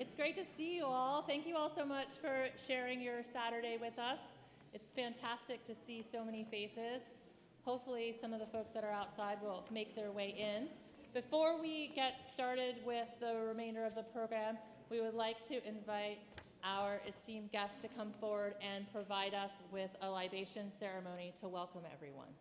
It's great to see you all. Thank you all so much for sharing your Saturday with us. It's fantastic to see so many faces. Hopefully some of the folks that are outside will make their way in. Before we get started with the remainder of the program, we would like to invite our esteemed guests to come forward and provide us with a libation ceremony to welcome everyone.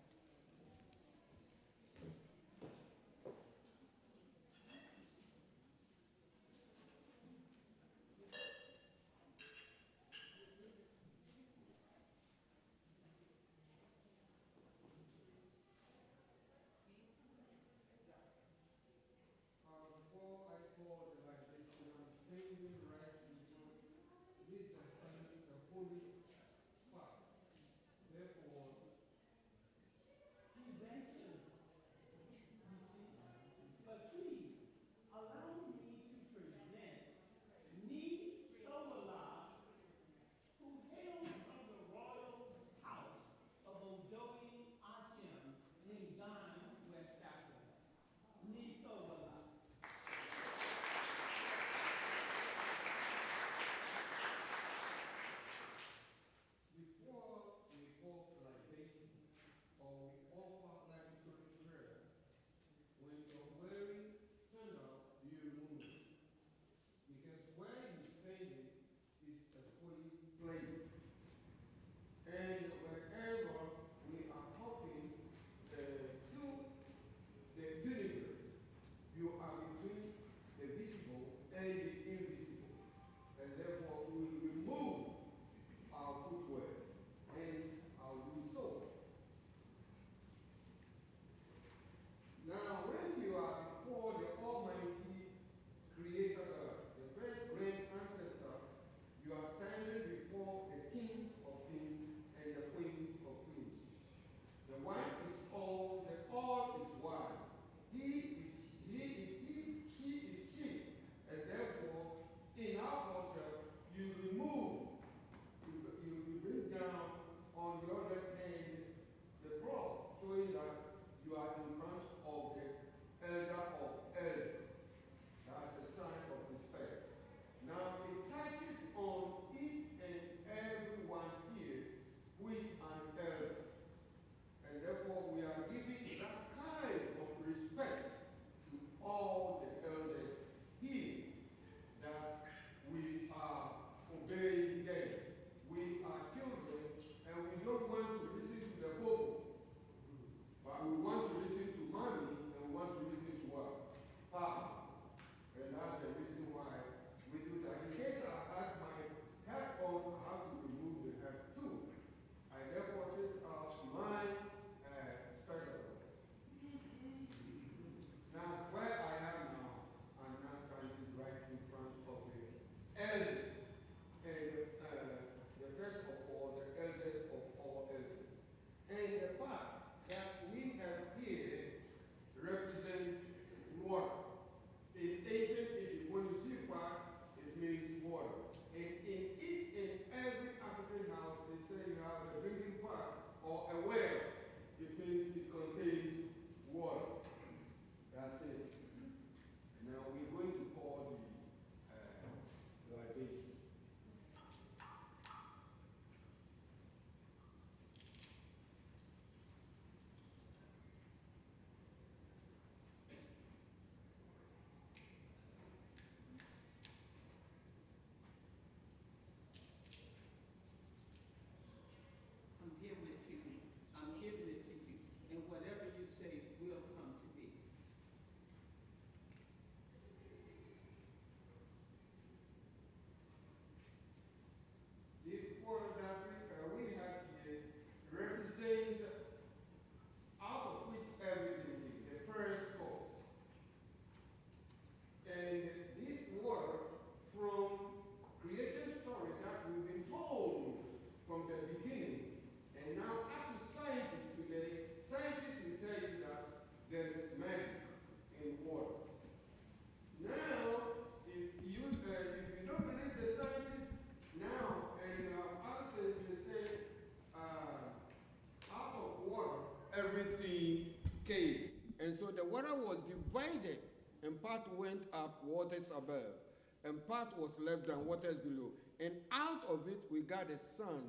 And so the water was divided, and part went up, waters above, and part was left and waters below. And out of it we got the sun,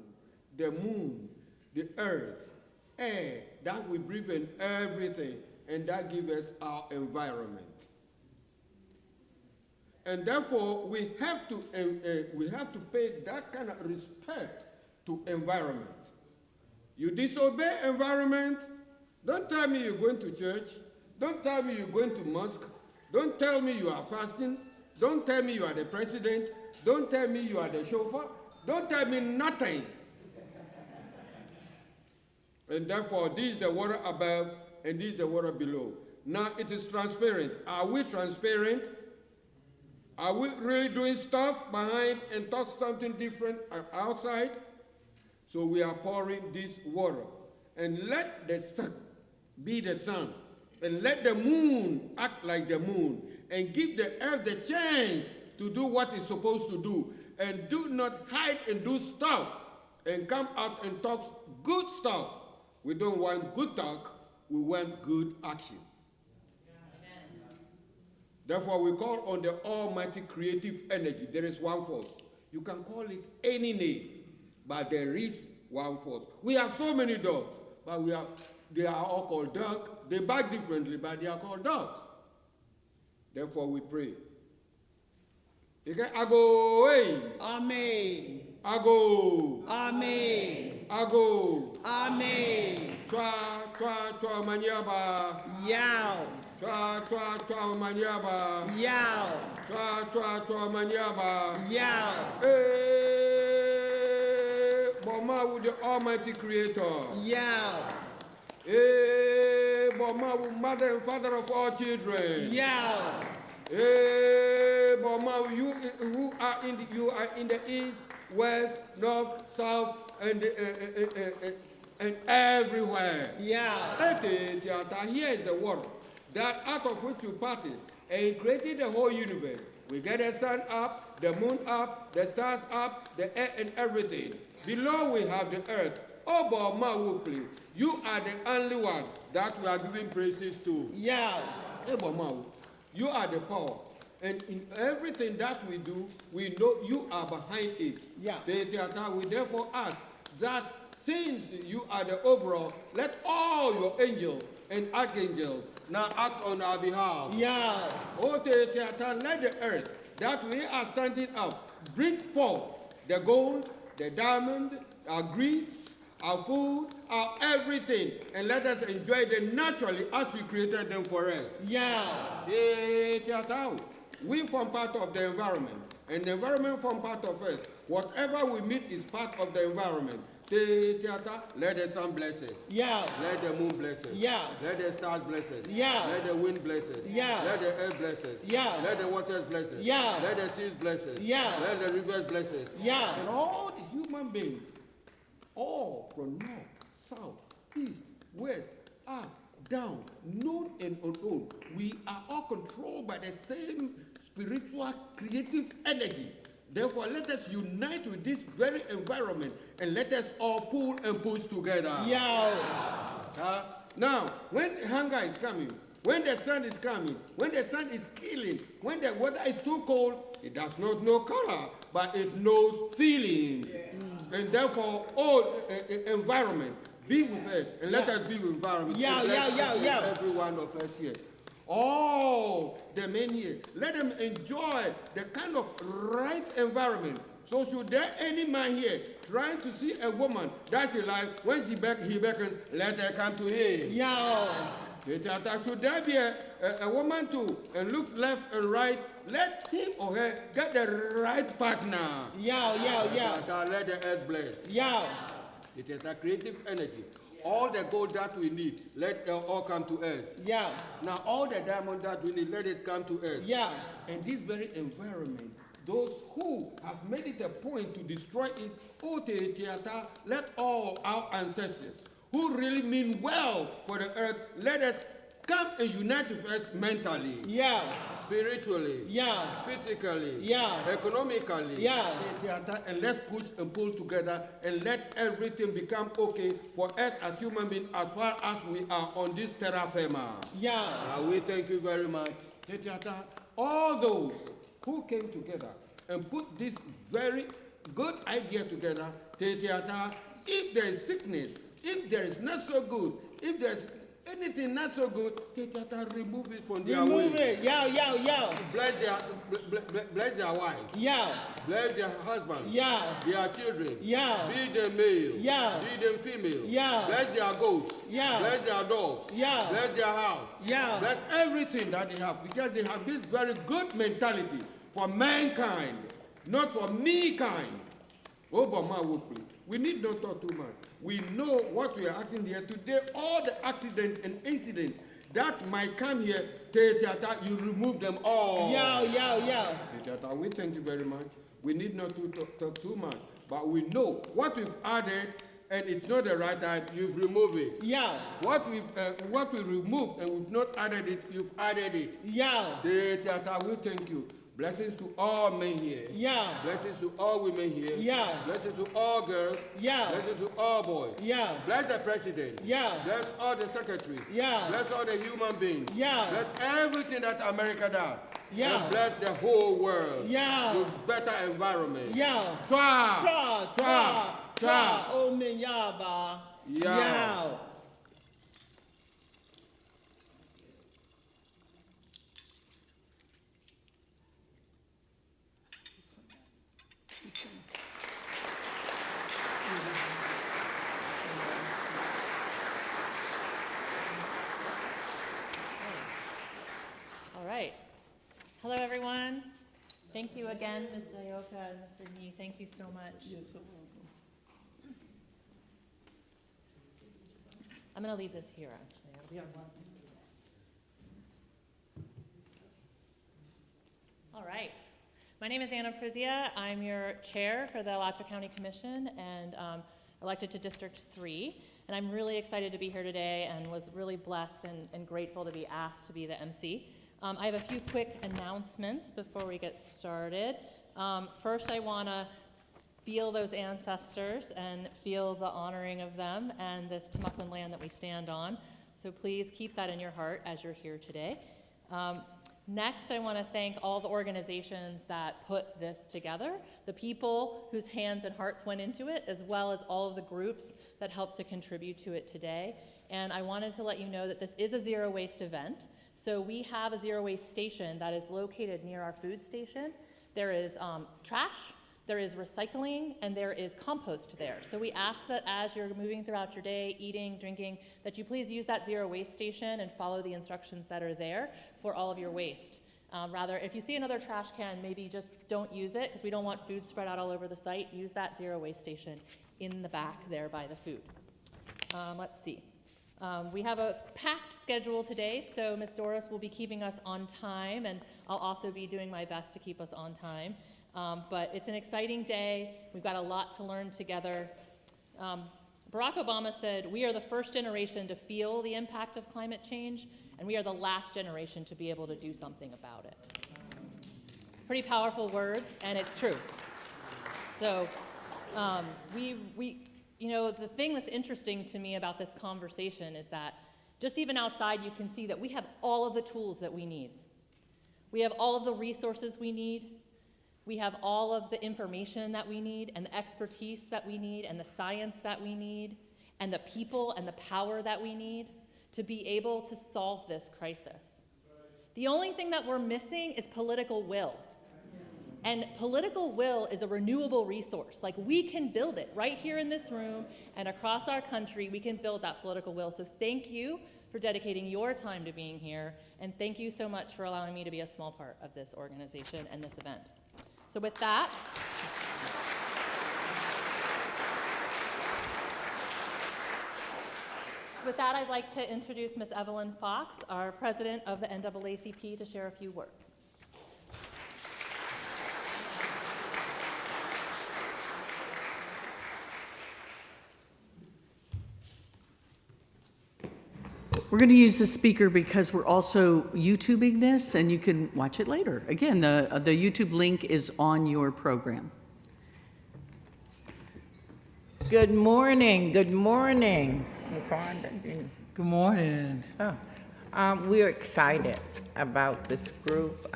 the moon, the earth, air, that we breathe in, everything, and that gives us our environment. And therefore, we have to pay that kind of respect to environment. You disobey environment, don't tell me you're going to church, don't tell me you're going to mosque, don't tell me you are fasting, don't tell me you are the president, don't tell me you are the chauffeur, don't tell me nothing. And therefore, this is the water above, and this is the water below. Now, it is transparent. Are we transparent? Are we really doing stuff behind and talk something different outside? So we are pouring this water. And let the sun be the sun. And let the moon act like the moon. And give the earth the chance to do what it's supposed to do. And do not hide and do stuff. And come out and talk good stuff. We don't want good talk. We want good actions. Therefore, we call on the almighty creative energy. There is one force. You can call it any name, but there is one force. We have so many dogs, but they are all called dogs. They bark differently, but they are called dogs. Therefore, we pray. Ago, hey. Amen. Ago. Amen. Ago. Amen. Chwa, manyaba. Yow. Chwa, manyaba. Yow. Chwa, manyaba. Yow. Hey, Boma with the Almighty Creator. Yow. Hey, Boma with Mother and Father of all children. Yow. Hey, Boma, you are in the east, west, north, south, and everywhere. Yeah. Here is the water that out of which you parted and created the whole universe. We get the sun up, the moon up, the stars up, the air and everything. Below we have the earth. Oh, Boma Wukli, you are the only one that we are giving praises to. Yeah. Hey, Boma, you are the power. And in everything that we do, we know you are behind it. Yeah. We therefore ask that since you are the overall, let all your angels and archangels now act on our behalf. Yeah. Oh, let the earth that we are standing up bring forth the gold, the diamond, our greeds, our food, our everything, and let us enjoy them naturally as you created them for us. Yeah. We form part of the environment, and the environment form part of us. Whatever we meet is part of the environment. Let the sun bless us. Yeah. Let the moon bless us. Yeah. Let the stars bless us. Yeah. Let the wind bless us. Yeah. Let the earth bless us. Yeah. Let the waters bless us. Yeah. Let the seas bless us. Yeah. Let the rivers bless us. Yeah. And all the human beings, all from north, south, east, west, up, down, known and unknown, we are all controlled by the same spiritual creative energy. Therefore, let us unite with this very environment and let us all pull and push together. Yeah. Now, when hunger is coming, when the sun is coming, when the sun is killing, when the weather is too cold, it does not know color, but it knows feelings. And therefore, all environment, be with us, and let us be with environment. Yeah. Every one of us here. All the men here, let them enjoy the kind of right environment. So should there any man here trying to see a woman that he likes, when he beckons, let her come to him. Yeah. Should there be a woman too, and looks left and right, let him or her get the right partner. Yeah. Let the earth bless. Yeah. It is a creative energy. All the gold that we need, let it all come to us. Yeah. Now all the diamond that we need, let it come to us. Yeah. And this very environment, those who have made it a point to destroy it, let all our ancestors who really mean well for the earth, let us come and unite with us mentally. Yeah. Spiritually. Yeah. Physically. Yeah. Economically. Yeah. And let's push and pull together and let everything become okay for us as human beings as far as we are on this terra firma. Yeah. We thank you very much. All those who came together and put this very good idea together. If there is sickness, if there is not so good, if there is anything not so good, remove it from their way. Remove it. Yo. Bless their wife. Yo. Bless their husband. Yo. Their children. Yo. Be them male. Yo. Be them female. Yo. Bless their goats. Yo. Bless their dogs. Yo. Bless their house. Yo. Bless everything that they have, because they have this very good mentality for mankind, not for me kind. Oh, but my word, please. We need not talk too much. We know what we are asking here today. All the accidents and incidents that might come here, you remove them all. Yo. We thank you very much. We need not to talk too much, but we know what we've added, and it's not the right time. You've removed it. Yo. What we removed and we've not added it, you've added it. Yo. We thank you. Blessings to all men here. Yeah. Blessings to all women here. Yeah. Blessings to all girls. Yeah. Blessings to all boys. Yeah. Bless the president. Yeah. Bless all the secretaries. Yeah. Bless all the human beings. Yeah. Bless everything that America does. Yeah. And bless the whole world. Yeah. With better environment. Yeah. Try. Oh, man, ba. Yeah. All right. Hello, everyone. Thank you again, Ms. Ioka and Mr. Ni. Thank you so much. I'm going to leave this here, actually. We have one. All right. My name is Anna Prizia. I'm your chair for the Alachua County Commission and elected to District 3. And I'm really excited to be here today and was really blessed and grateful to be asked to be the MC. I have a few quick announcements before we get started. First, I want to feel those ancestors and feel the honoring of them and this Timucua land that we stand on. So please keep that in your heart as you're here today. Next, I want to thank all the organizations that put this together, the people whose hands and hearts went into it, as well as all of the groups that helped to contribute to it today. And I wanted to let you know that this is a zero waste event. So we have a zero waste station that is located near our food station. There is trash, there is recycling, and there is compost there. So we ask that as you're moving throughout your day, eating, drinking, that you please use that zero waste station and follow the instructions that are there for all of your waste. Rather, if you see another trash can, maybe just don't use it because we don't want food spread out all over the site. Use that zero waste station in the back there by the food. Let's see. We have a packed schedule today, so Ms. Doris will be keeping us on time, and I'll also be doing my best to keep us on time. But it's an exciting day. We've got a lot to learn together. Barack Obama said, "We are the first generation to feel the impact of climate change, and we are the last generation to be able to do something about it." It's pretty powerful words, and it's true. So you know, the thing that's interesting to me about this conversation is that just even outside, you can see that we have all of the tools that we need. We have all of the resources we need. We have all of the information that we need and the expertise that we need and the science that we need and the people and the power that we need to be able to solve this crisis. The only thing that we're missing is political will. And political will is a renewable resource. Like, we can build it right here in this room and across our country. We can build that political will. So thank you for dedicating your time to being here. And thank you so much for allowing me to be a small part of this organization and this event. So with that, I'd like to introduce Ms. Evelyn Fox, our president of the NAACP, to share a few words. We're going to use the speaker because we're also YouTubing this, and you can watch it later. Again, the YouTube link is on your program. Good morning. Good morning. Good morning. We're excited about this group.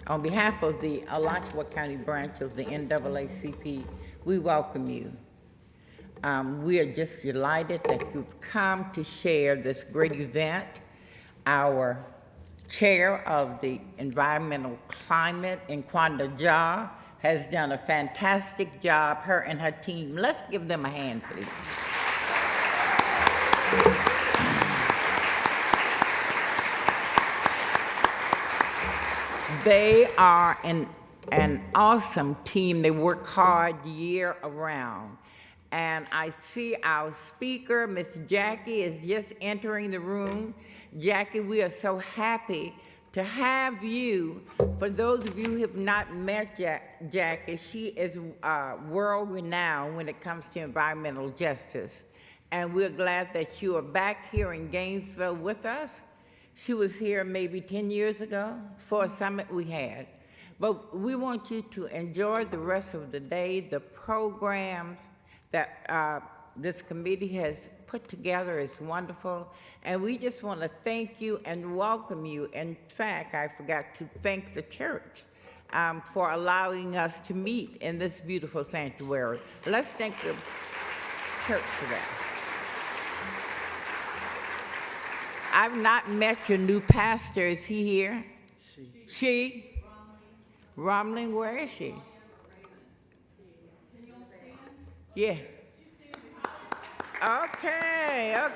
On behalf of the Alachua County branch of the NAACP, we welcome you. We are just delighted that you've come to share this great event. Our chair of the Environmental Climate, Nkwanda Ja, has done a fantastic job, her and her team. Let's give them a hand, please. They are an awesome team. They work hard year around. And I see our speaker, Miss Jackie, is just entering the room. Jackie, we are so happy to have you. For those of you who have not met Jackie, she is world-renowned when it comes to environmental justice. And we're glad that you are back here in Gainesville with us. She was here maybe 10 years ago for a summit we had. But we want you to enjoy the rest of the day. The programs that this committee has put together is wonderful. And we just want to thank you and welcome you. In fact, I forgot to thank the church for allowing us to meet in this beautiful sanctuary. Let's thank the church for that. I've not met your new pastor. Is he here? She? Romling, where is she? Yeah. Okay.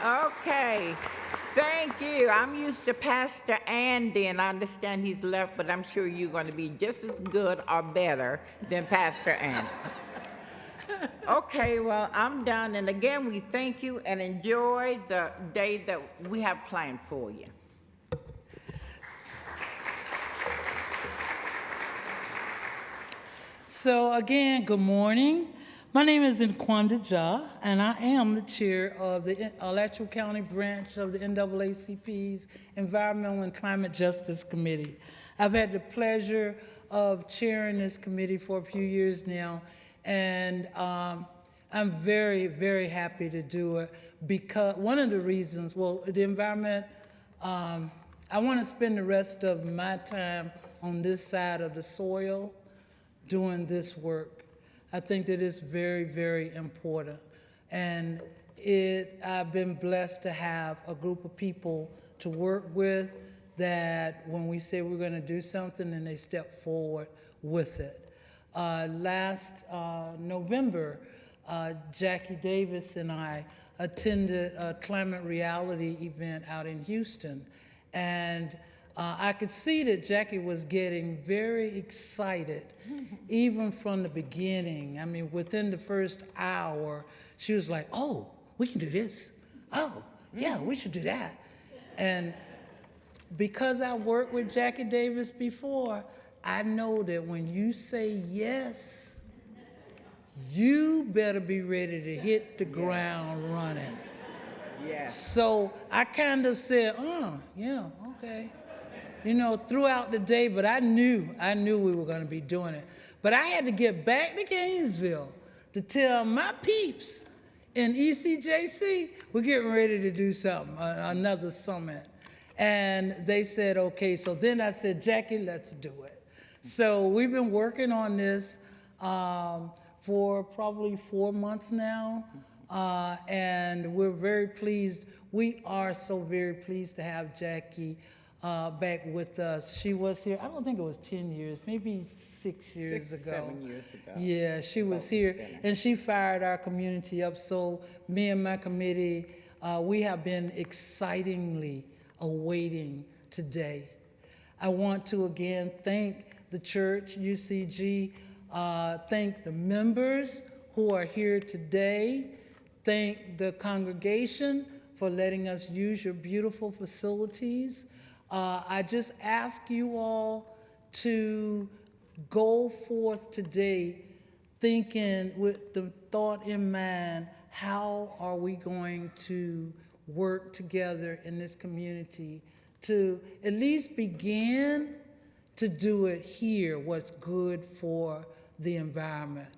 Okay. Thank you. I'm used to Pastor Andy, and I understand he's left, but I'm sure you're going to be just as good or better than Pastor Andy. Okay, well, I'm done. And again, we thank you and enjoy the day that we have planned for you. So again, good morning. My name is Nkwanda Ja, and I am the chair of the Alachua County branch of the NAACP's Environmental and Climate Justice Committee. I've had the pleasure of chairing this committee for a few years now, and I'm very, very happy to do it because one of the reasons, well, the environment, I want to spend the rest of my time on this side of the soil doing this work. I think that it's very, very important. And I've been blessed to have a group of people to work with that when we say we're going to do something, and they step forward with it. Last November, Jackie Davis and I attended a climate reality event out in Houston. And I could see that Jackie was getting very excited, even from the beginning. I mean, within the first hour, she was like, oh, we can do this. Oh, yeah, we should do that. And because I worked with Jackie Davis before, I know that when you say yes, you better be ready to hit the ground running. Yeah. So I kind of said, yeah, okay. You know, throughout the day, but I knew we were going to be doing it. But I had to get back to Gainesville to tell my peeps in ECJC, we're getting ready to do something, another summit. And they said, okay. So then I said, Jackie, let's do it. So we've been working on this for probably 4 months now. And we're very pleased. We are so very pleased to have Jackie back with us. She was here, I don't think it was 10 years, maybe 6 years ago. 7 years ago. Yeah, she was here, and she fired our community up. So me and my committee, we have been excitingly awaiting today. I want to again thank the church, UCG, thank the members who are here today, thank the congregation for letting us use your beautiful facilities. I just ask you all to go forth today thinking with the thought in mind, how are we going to work together in this community to at least begin to do it here, what's good for the environment,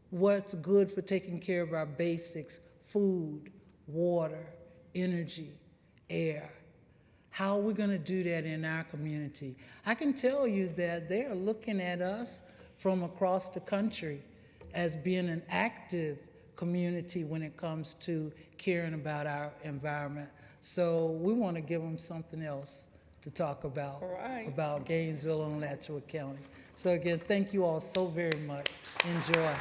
what's good for taking care of our basics, food, water, energy, air. How are we going to do that in our community? I can tell you that they're looking at us from across the country as being an active community when it comes to caring about our environment. So we want to give them something else to talk about, about Gainesville and Alachua County. So again, thank you all so very much. Enjoy.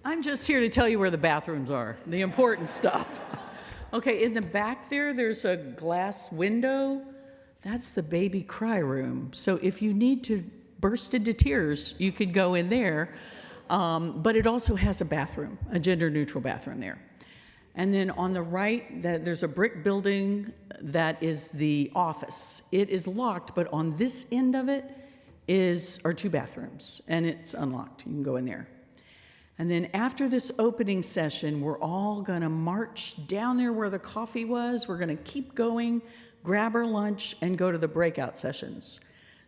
I'm just here to tell you where the bathrooms are, the important stuff. Okay, in the back there, there's a glass window. That's the baby cry room. So if you need to burst into tears, you could go in there. But it also has a bathroom, a gender-neutral bathroom there. And then on the right, there's a brick building that is the office. It is locked, but on this end of it are 2 bathrooms, and it's unlocked. You can go in there. And then after this opening session, we're all gonna march down there where the coffee was. We're gonna keep going, grab our lunch, and go to the breakout sessions.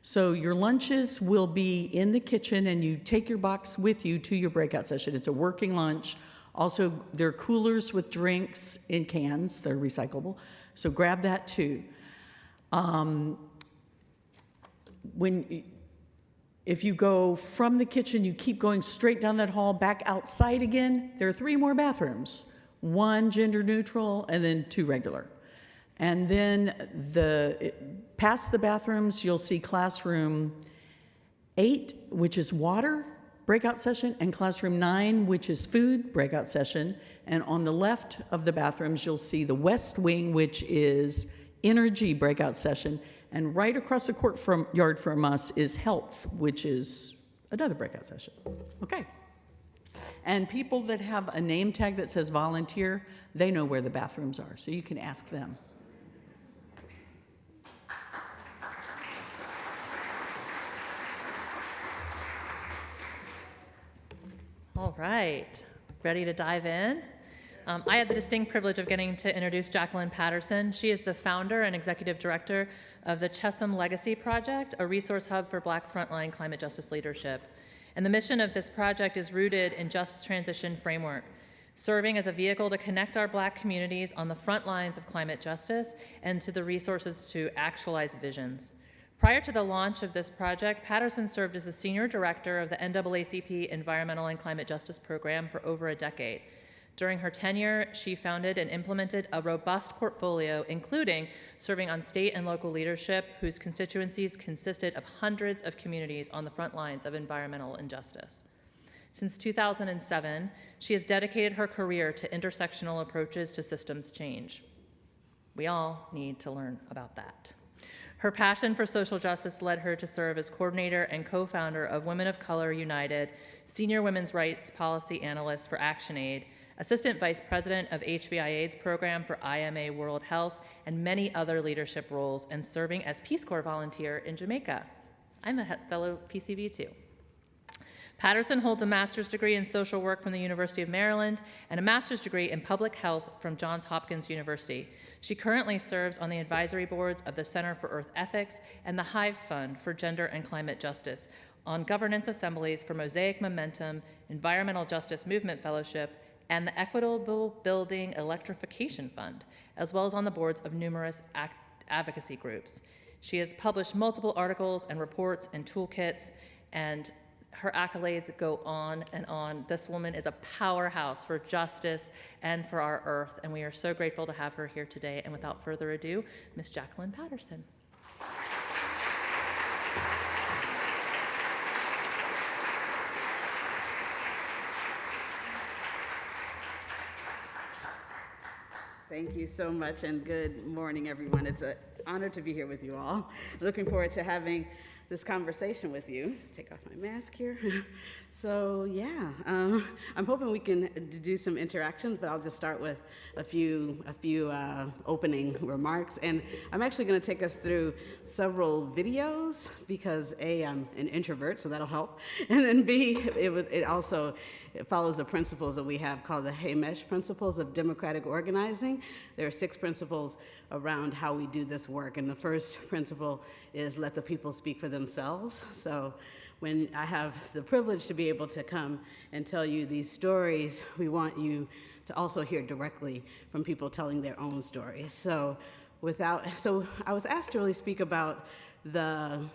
So your lunches will be in the kitchen, and you take your box with you to your breakout session. It's a working lunch. Also, there are coolers with drinks in cans. They're recyclable. So grab that too. If you go from the kitchen, you keep going straight down that hall, back outside again, there are 3 more bathrooms. 1 gender neutral, and then 2 regular. And then past the bathrooms, you'll see classroom 8, which is water, breakout session, and classroom 9, which is food, breakout session. And on the left of the bathrooms, you'll see the west wing, which is energy breakout session. And right across the courtyard from us is health, which is another breakout session. Okay. And people that have a name tag that says volunteer, they know where the bathrooms are, so you can ask them. All right, ready to dive in? I had the distinct privilege of getting to introduce Jacqueline Patterson. She is the founder and executive director of the Chesham Legacy Project, a resource hub for Black frontline climate justice leadership. And the mission of this project is rooted in just transition framework, serving as a vehicle to connect our Black communities on the front lines of climate justice and to the resources to actualize visions. Prior to the launch of this project, Patterson served as the senior director of the NAACP Environmental and Climate Justice Program for over a decade. During her tenure, she founded and implemented a robust portfolio, including serving on state and local leadership whose constituencies consisted of hundreds of communities on the front lines of environmental injustice. Since 2007, she has dedicated her career to intersectional approaches to systems change. We all need to learn about that. Her passion for social justice led her to serve as coordinator and co-founder of Women of Color United, senior women's rights policy analyst for ActionAid, assistant vice president of HVIAID's program for IMA World Health, and many other leadership roles, and serving as Peace Corps volunteer in Jamaica. I'm a fellow PCV too. Patterson holds a master's degree in social work from the University of Maryland and a master's degree in public health from Johns Hopkins University. She currently serves on the advisory boards of the Center for Earth Ethics and the Hive Fund for Gender and Climate Justice, on governance assemblies for Mosaic Momentum, Environmental Justice Movement Fellowship, and the Equitable Building Electrification Fund, as well as on the boards of numerous advocacy groups. She has published multiple articles and reports and toolkits, and her accolades go on and on. This woman is a powerhouse for justice and for our earth, and we are so grateful to have her here today. And without further ado, Ms. Jacqueline Patterson. Thank you so much, and good morning, everyone. It's an honor to be here with you all. Looking forward to having this conversation with you. Take off my mask here. So yeah, I'm hoping we can do some interactions, but I'll just start with a few opening remarks. And I'm actually going to take us through several videos because A, I'm an introvert, so that'll help, and then B, it also follows the principles that we have called the Hamesh Principles of Democratic Organizing. There are 6 principles around how we do this work, and the first principle is let the people speak for themselves. So when I have the privilege to be able to come and tell you these stories, we want you to also hear directly from people telling their own stories. So I was asked to really speak about the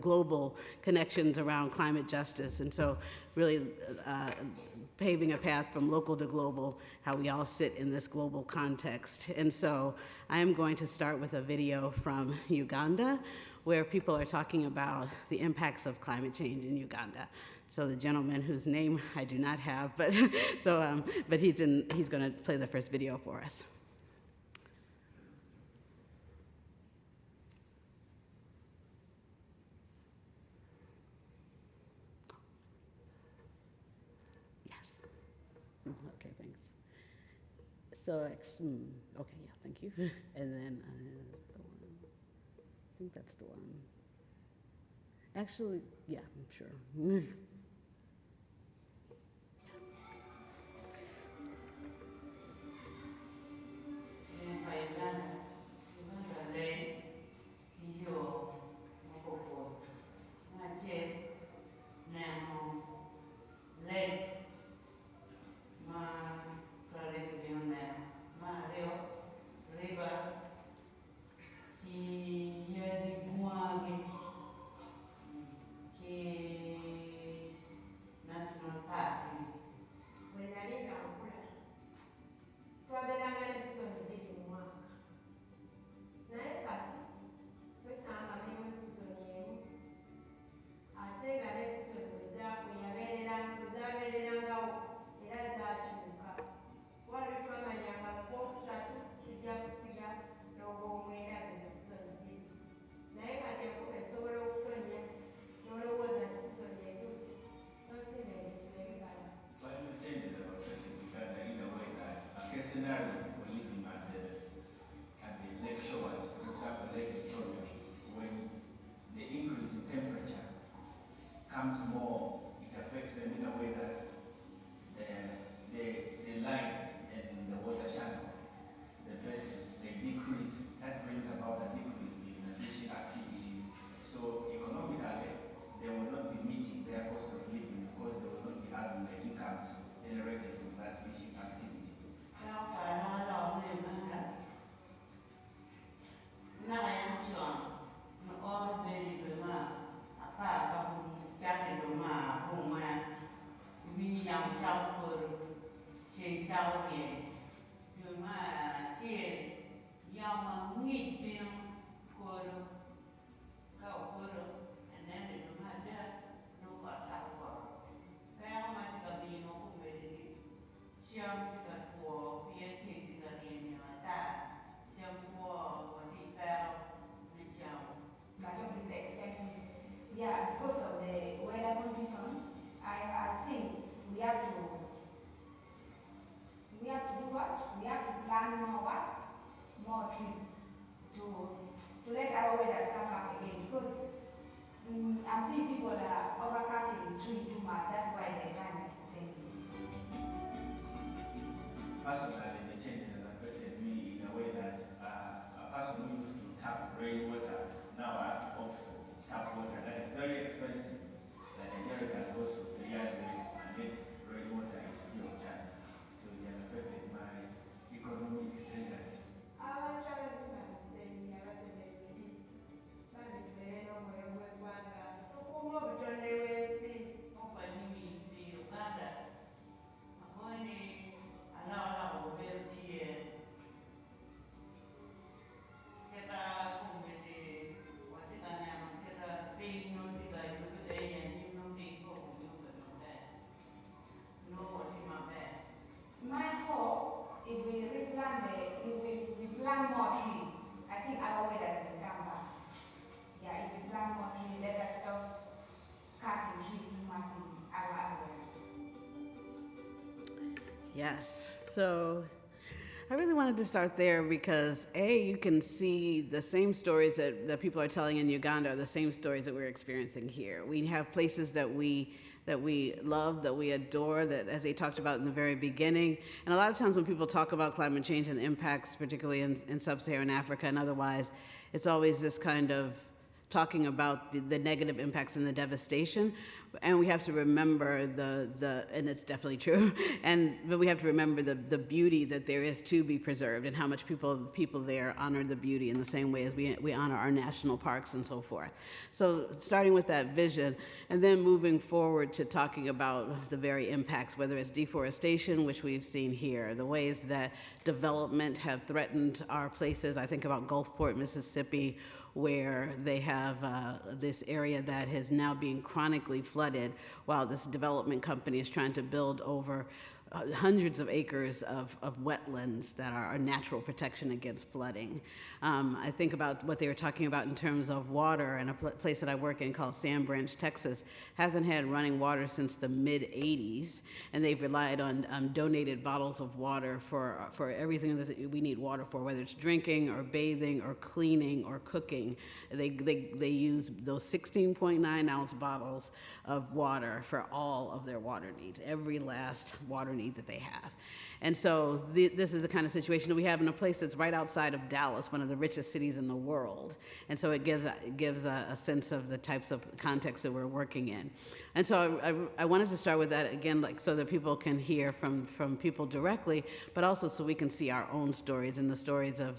global connections around climate justice, and so really paving a path from local to global, how we all sit in this global context. And so I am going to start with a video from Uganda, where people are talking about the impacts of climate change in Uganda. So the gentleman whose name I do not have, but he's going to play the first video for us. Yes. Okay, thanks. So, okay, yeah, thank you. And then the one. I think that's the one. Actually, yeah, I'm sure. Yeah, because of the weather condition, I think we have to do what? We have to plant more what? More trees to let our weather come back again. Because I'm seeing people that are overcutting trees too much. That's why the climate is changing. Personally, the change has affected me in a way that a person who used to tap rainwater, now I have to opt for tap water. That is very expensive. Like a jerrycan goes for 300, and yet rainwater is free of charge. So it has affected my economic status. Uganda, Yes. So I really wanted to start there because you can see the same stories that people are telling in Uganda are the same stories that we're experiencing here. We have places that we love, that we adore, that as they talked about in the very beginning. And a lot of times when people talk about climate change and the impacts, particularly in sub-Saharan Africa and otherwise, it's always this kind of talking about the negative impacts and the devastation, and we have to remember and it's definitely true, but we have to remember the beauty that there is to be preserved, and how much people there honor the beauty in the same way as we honor our national parks and so forth. So starting with that vision, and then moving forward to talking about the very impacts, whether it's deforestation, which we've seen here, the ways that development have threatened our places. I think about Gulfport, Mississippi, where they have this area that is now being chronically flooded while this development company is trying to build over hundreds of acres of wetlands that are a natural protection against flooding. I think about what they were talking about in terms of water, and a place that I work in called Sand Branch, Texas, hasn't had running water since the mid-'80s, and they've relied on donated bottles of water for everything that we need water for, whether it's drinking or bathing or cleaning or cooking. They use those 16.9-ounce bottles of water for all of their water needs, every last water need that they have. And so this is the kind of situation that we have in a place that's right outside of Dallas, one of the richest cities in the world. And so it gives a sense of the types of context that we're working in. And so I wanted to start with that again, so that people can hear from people directly, but also so we can see our own stories and the stories of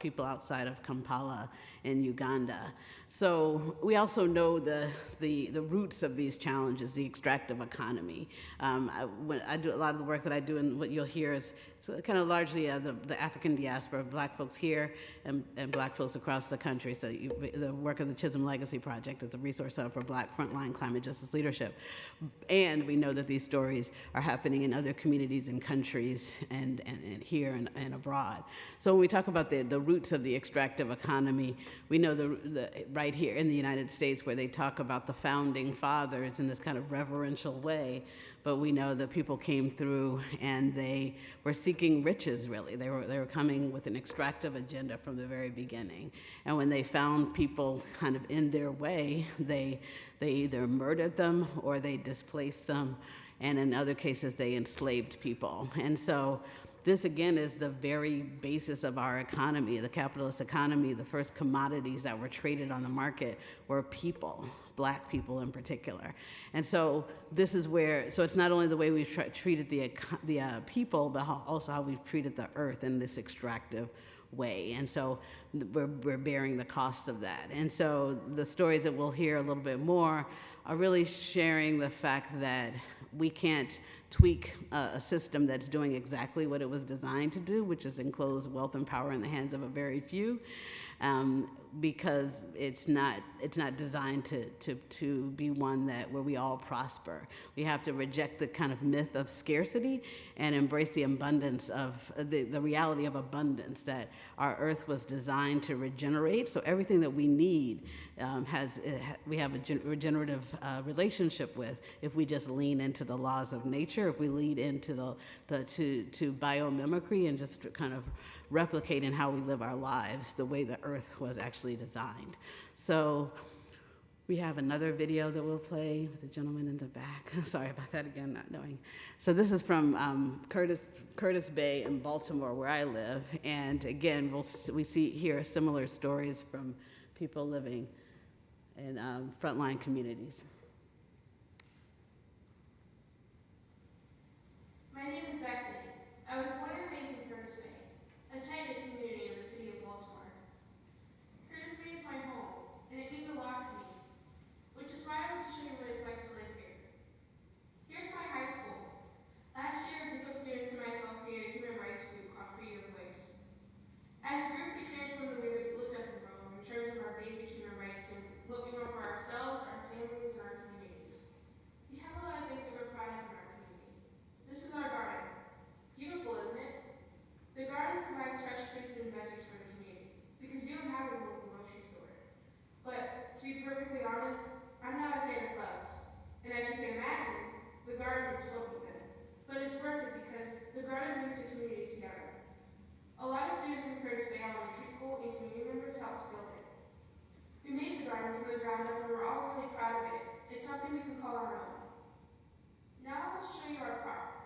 people outside of Kampala in Uganda. So we also know the roots of these challenges, the extractive economy. When I do a lot of the work that I do, and what you'll hear is kind of largely the African diaspora, Black folks here and Black folks across the country. So the work of the Chisholm Legacy Project is a resource hub for Black frontline climate justice leadership. And we know that these stories are happening in other communities and countries and here and abroad. So when we talk about the roots of the extractive economy, we know right here in the United States, where they talk about the founding fathers in this kind of reverential way, but we know that people came through and they were seeking riches, really. They were coming with an extractive agenda from the very beginning. And when they found people kind of in their way, they either murdered them or they displaced them, and in other cases, they enslaved people. And so this, again, is the very basis of our economy, the capitalist economy. The first commodities that were traded on the market were people, Black people in particular. And so this is where, so it's not only the way we've treated the people, but also how we've treated the earth in this extractive way. And so we're bearing the cost of that. And so the stories that we'll hear a little bit more are really sharing the fact that we can't tweak a system that's doing exactly what it was designed to do, which is enclose wealth and power in the hands of a very few, because it's not designed to be one where we all prosper. We have to reject the kind of myth of scarcity and embrace the abundance of the reality of abundance, that our earth was designed to regenerate. So everything that we need we have a regenerative relationship with, if we just lean into the laws of nature, if we lead into to biomimicry and just kind of replicate in how we live our lives the way the earth was actually designed. So we have another video that we'll play with the gentleman in the back. Sorry about that again, not knowing. So this is from Curtis Bay in Baltimore, where I live. And again, we hear similar stories from people living in frontline communities. My name is Destiny. I was born and raised in Curtis Bay, a tight-knit community in the city of Baltimore. Curtis Bay is my home, and it means a lot to me, which is why I want to show you what it's like to live here. Here's my high school. Last year, a group of students and myself created a human rights group called Freedom Voice. As a group, we transformed the way that we look at the world in terms of our basic human rights and what we want for ourselves, our families, and our communities. We have a lot of things that we're proud of in our community. This is our garden. Beautiful, isn't it? something we can call our own. Now I want to show you our park.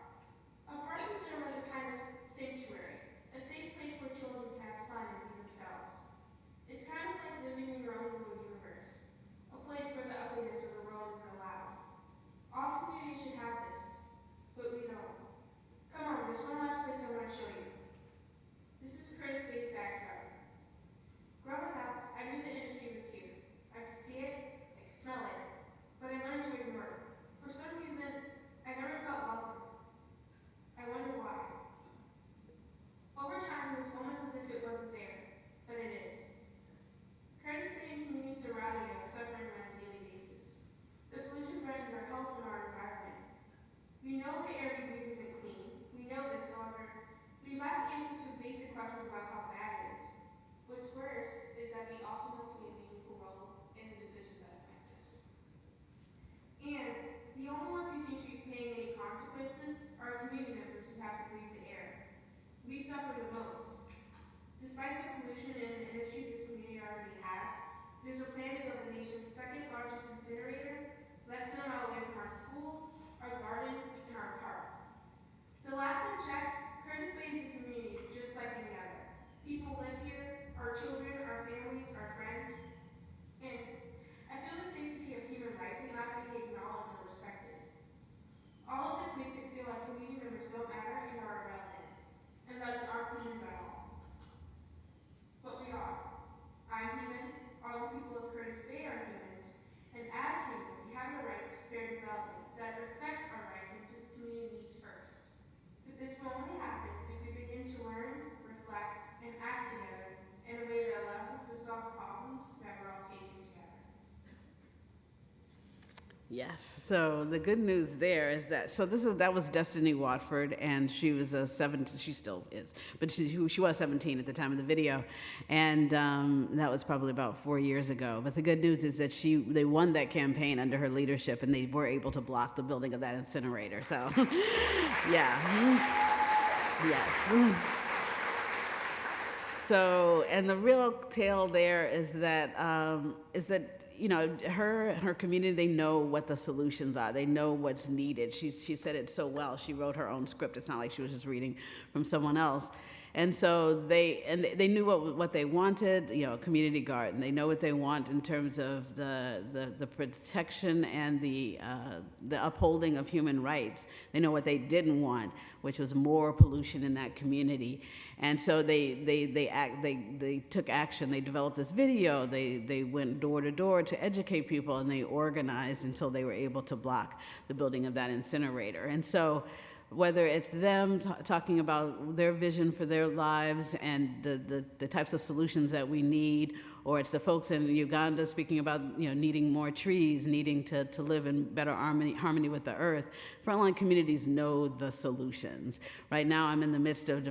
Our park can serve as a kind of sanctuary, a safe place where children can have fun and be themselves. It's kind of like living in your own little universe, a place where the ugliness of the world isn't allowed. All communities should have this, but we don't. Come on, there's one last place I want to show you. This is Curtis Bay's backyard. Growing up, I knew the industry was here. I could see it, I could smell it, but I learned to ignore it. For some reason, I never felt welcome. I wonder why. Over time, it was almost as if it wasn't there, but it is. Curtis Bay and communities surrounding it are suffering on a daily basis. The pollution threatens our health and our environment. We know the air we breathe isn't clean. We know this, however, we lack answers to basic questions about how bad it is. What's worse is that we often don't play a meaningful role in the decisions that affect us. And the only ones who seem to be paying any consequences are community members who have to breathe the air. We suffer the most. Despite the pollution and the industry this community already has, there's a plan to build the nation's second largest incinerator, less than a mile away from our school, our garden, and our park. The last I checked, Curtis Bay is a community just like any other. People live here, our children, our families, our friends, and I feel the sanctity of human life is not being acknowledged or respected. All of this makes it feel like community members don't matter and are irrelevant, and that we aren't humans at all. But we are. I'm human, all the people of Curtis Bay are humans, and as humans, we have the right to fair development that respects our rights and puts community needs first. But this will only happen if we begin to learn, reflect, and act together in a way that allows us to solve problems that we're all facing together. Yes. So the good news there is that that was Destiny Watford, and she was she still is, but she was 17 at the time of the video, and that was probably about 4 years ago. But the good news is that they won that campaign under her leadership, and they were able to block the building of that incinerator. So, yeah, yes. So, and the real tale there is that you know, her community, they know what the solutions are. They know what's needed. She said it so well. She wrote her own script. It's not like she was just reading from someone else. And so they knew what they wanted, you know, a community garden. They know what they want in terms of the protection and the upholding of human rights. They know what they didn't want, which was more pollution in that community. And so they took action. They developed this video. They went door to door to educate people, and they organized until they were able to block the building of that incinerator. And so, whether it's them talking about their vision for their lives and the types of solutions that we need, or it's the folks in Uganda speaking about, you know, needing more trees, needing to live in better harmony with the earth, frontline communities know the solutions. Right now, I'm in the midst of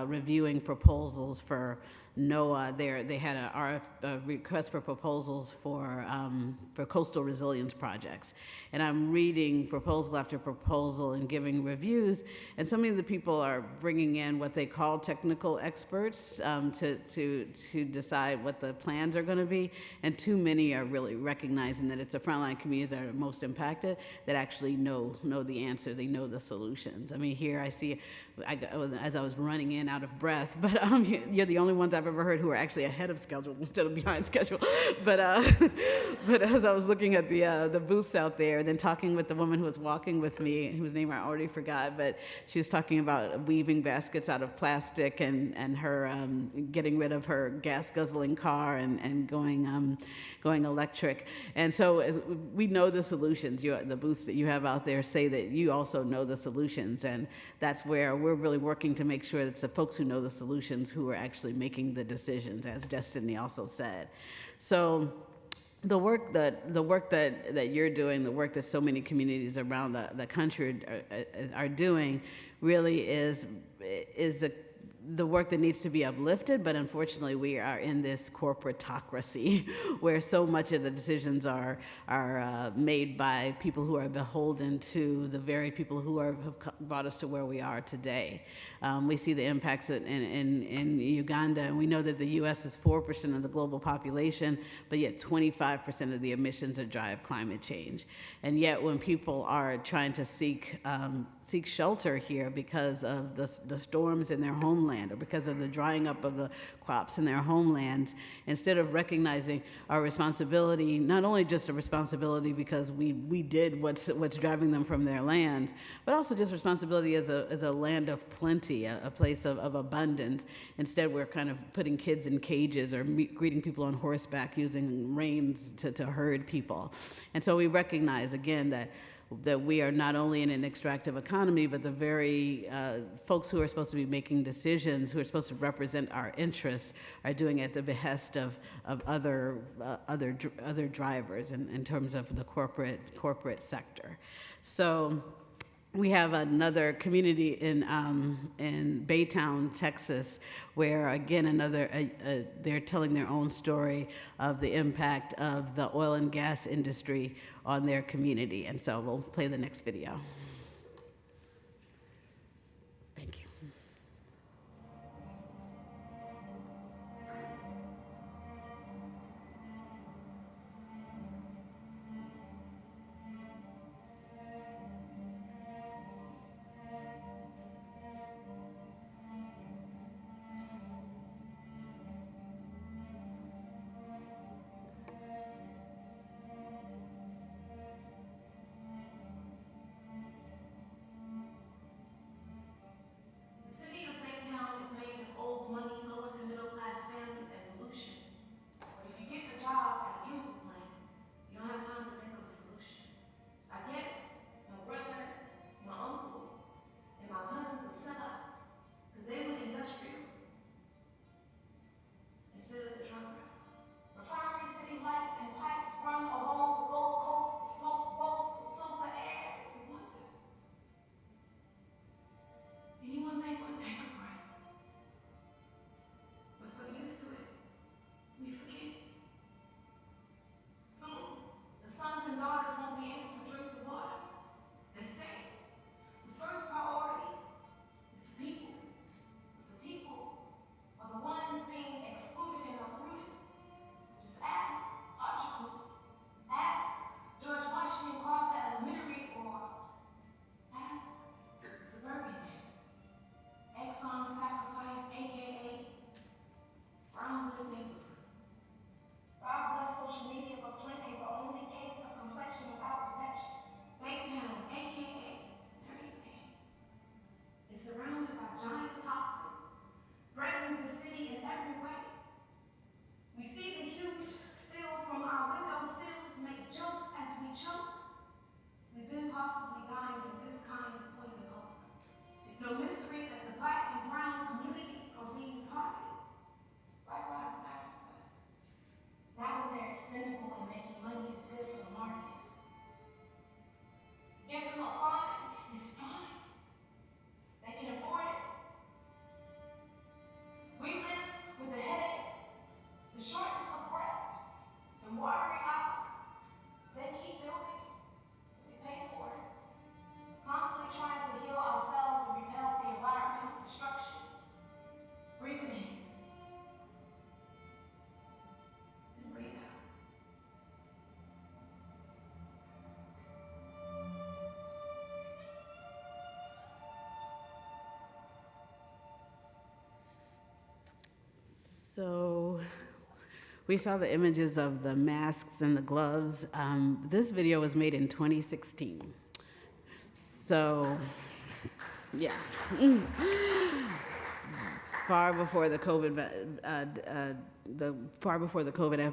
reviewing proposals for NOAA. They had a request for proposals for coastal resilience projects, and I'm reading proposal after proposal and giving reviews. And so many of the people are bringing in what they call technical experts to decide what the plans are going to be, and too many are really recognizing that it's the frontline communities that are most impacted that actually know the answer. They know the solutions. I mean, here I see, as I was running in out of breath, but you're the only ones I've ever heard who are actually ahead of schedule instead of behind schedule. But as I was looking at the booths out there, and then talking with the woman who was walking with me, whose name I already forgot, but she was talking about weaving baskets out of plastic and her getting rid of her gas guzzling car and going electric. And so we know the solutions. The booths that you have out there say that you also know the solutions, and that's where we're really working to make sure that it's the folks who know the solutions who are actually making the decisions, as Destiny also said. So the work that you're doing, the work that so many communities around the country are doing, really is the work that needs to be uplifted, but unfortunately we are in this corporatocracy where so much of the decisions are made by people who are beholden to the very people who have brought us to where we are today. We see the impacts in Uganda, and we know that the U.S. is 4% of the global population, but yet 25% of the emissions are drive climate change. And yet when people are trying to seek shelter here because of the storms in their homeland, or because of the drying up of the crops in their homelands, instead of recognizing our responsibility, not only just a responsibility because we did what's driving them from their lands, but also just responsibility as a land of plenty, a place of abundance. Instead, we're kind of putting kids in cages or greeting people on horseback using reins to herd people. And so we recognize, again, that we are not only in an extractive economy, but the very folks who are supposed to be making decisions, who are supposed to represent our interests, are doing it at the behest of other drivers in terms of the corporate sector. So we have another community in Baytown, Texas, where again they're telling their own story of the impact of the oil and gas industry on their community. And so we'll play the next video. Thank you. The city of Baytown is made of old money, lower to middle class families, and pollution. But if you get the job at a chemical plant, you don't have time to think of a solution. I guess my brother, my uncle, and my cousins are sellouts, because they went industrial instead of the drug route. Refinery city lights and pipes run along the Gulf Coast, the smoke rolls with sulfur air. It's a wonder. Anyone's able to take a breath. We're so used to it, we forget. Soon, the sons and daughters won't be able to drink the water. They say the first priority is the people. The people are the ones being excluded and uprooted. Just ask Alachua, ask George Washington Carver Elementary, or ask the suburban areas. Exxon Sacrifice, aka Brownwood neighborhood. God bless social media, but Flint ain't the only case of complexion without protection. Baytown, aka Dirty Bay, is surrounded by giant toxins, threatening the city in every way. We see the huge still from our window sills make jokes as we choke. We've been possibly dying from this kind of poison oak. It's no mystery that the Black and brown communities are being targeted. Black Lives Matter, but not when they're expendable and making money is good for the market. Give them a fine, it's fine. They can afford it. We live with the headaches, the shortness of breath, and watery eyes. They keep building, we pay for it. Constantly trying to heal ourselves and repel the environmental destruction. Breathe it in. And breathe out. So we saw the images of the masks and the gloves. This video was made in 2016. So, yeah. Far before the COVID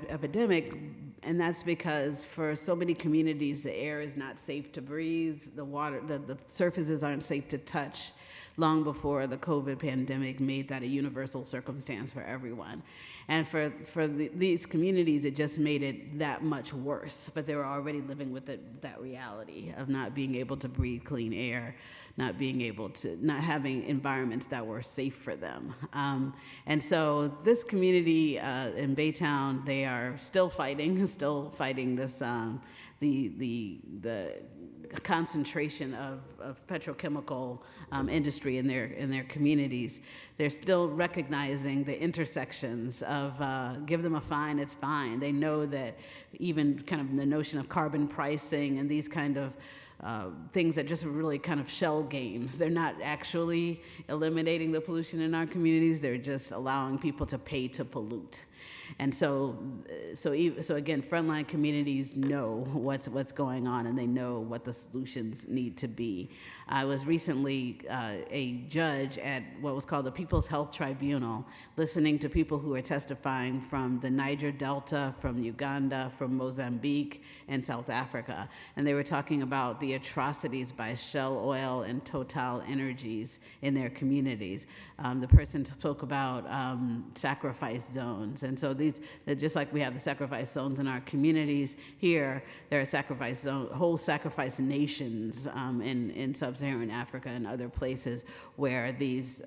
epidemic, and that's because for so many communities, the air is not safe to breathe, the surfaces aren't safe to touch. long before the COVID pandemic made that a universal circumstance for everyone. And for these communities, it just made it that much worse. But they were already living with that reality of not being able to breathe clean air, not having environments that were safe for them. And so this community in Baytown, they are still fighting this, the concentration of petrochemical industry in their communities. They're still recognizing the intersections of give them a fine, it's fine. They know that even kind of the notion of carbon pricing and these kind of things that just really kind of shell games. They're not actually eliminating the pollution in our communities. They're just allowing people to pay to pollute. And so again, frontline communities know what's going on, and they know what the solutions need to be. I was recently a judge at what was called the People's Health Tribunal, listening to people who are testifying from the Niger Delta, from Uganda, from Mozambique, and South Africa. And they were talking about the atrocities by Shell Oil and Total Energies in their communities. The person spoke about sacrifice zones. And so just like we have the sacrifice zones in our communities here, there are whole sacrifice nations in sub-Saharan Africa and other places where these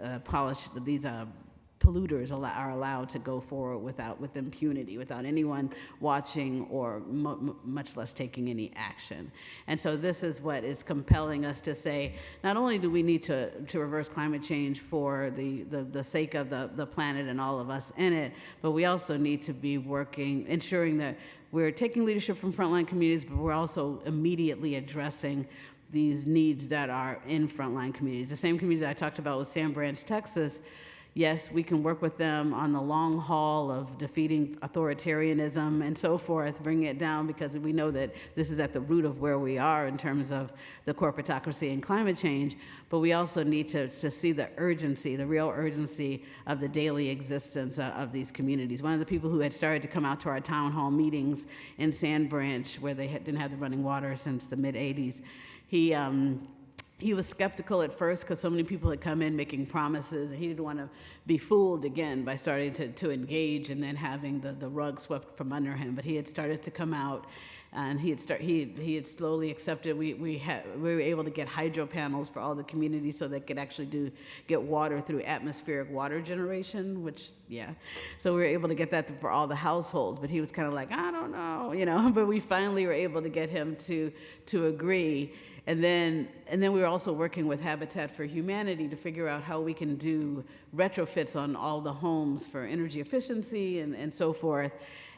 polluters are allowed to go forward with impunity, without anyone watching or much less taking any action. And so this is what is compelling us to say, not only do we need to reverse climate change for the sake of the planet and all of us in it, but we also need to be ensuring that we're taking leadership from frontline communities, but we're also immediately addressing these needs that are in frontline communities. The same communities I talked about with Sand Branch, Texas. Yes, we can work with them on the long haul of defeating authoritarianism and so forth, bringing it down, because we know that this is at the root of where we are in terms of the corporatocracy and climate change. But we also need to see the urgency, the real urgency of the daily existence of these communities. One of the people who had started to come out to our town hall meetings in Sand Branch, where they didn't have the running water since the mid-'80s, he was skeptical at first because so many people had come in making promises, and he didn't want to be fooled again by starting to engage and then having the rug swept from under him. But he had started to come out, and he had slowly accepted. We were able to get hydro panels for all the communities so they could actually get water through atmospheric water generation, so we were able to get that for all the households. But he was kind of like, I don't know, but we finally were able to get him to agree. And then we were also working with Habitat for Humanity to figure out how we can do retrofits on all the homes for energy efficiency and so forth.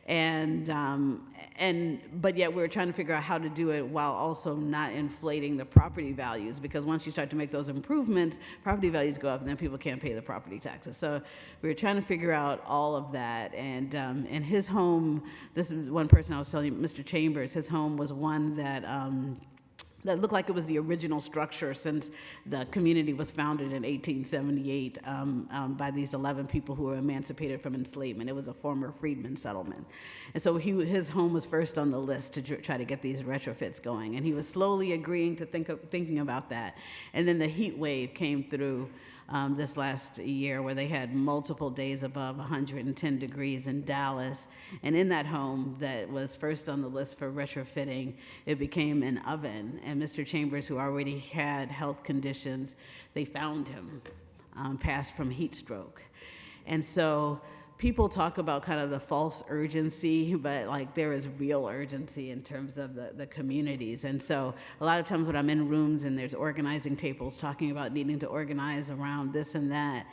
But yet we were trying to figure out how to do it while also not inflating the property values, because once you start to make those improvements, property values go up and then people can't pay the property taxes. So we were trying to figure out all of that. And his home, this is one person I was telling you, Mr. Chambers, his home was one that looked like it was the original structure since the community was founded in 1878 by these 11 people who were emancipated from enslavement. It was a former freedman settlement. And so his home was first on the list to try to get these retrofits going. And he was slowly agreeing to thinking about that. And then the heat wave came through this last year, where they had multiple days above 110 degrees in Dallas. And in that home that was first on the list for retrofitting, it became an oven. And Mr. Chambers, who already had health conditions, they found him, passed from heat stroke. And so people talk about kind of the false urgency, but like there is real urgency in terms of the communities. And so a lot of times when I'm in rooms and there's organizing tables talking about needing to organize around this and that,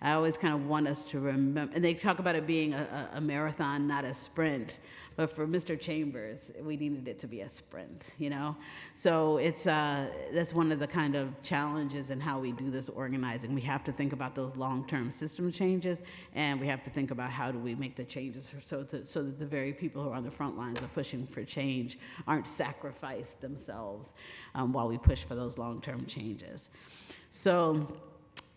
I always kind of want us to remember, and they talk about it being a marathon, not a sprint, but for Mr. Chambers, we needed it to be a sprint, So that's one of the kind of challenges in how we do this organizing. We have to think about those long-term system changes, and we have to think about how do we make the changes so that the very people who are on the front lines of pushing for change aren't sacrificed themselves while we push for those long-term changes. So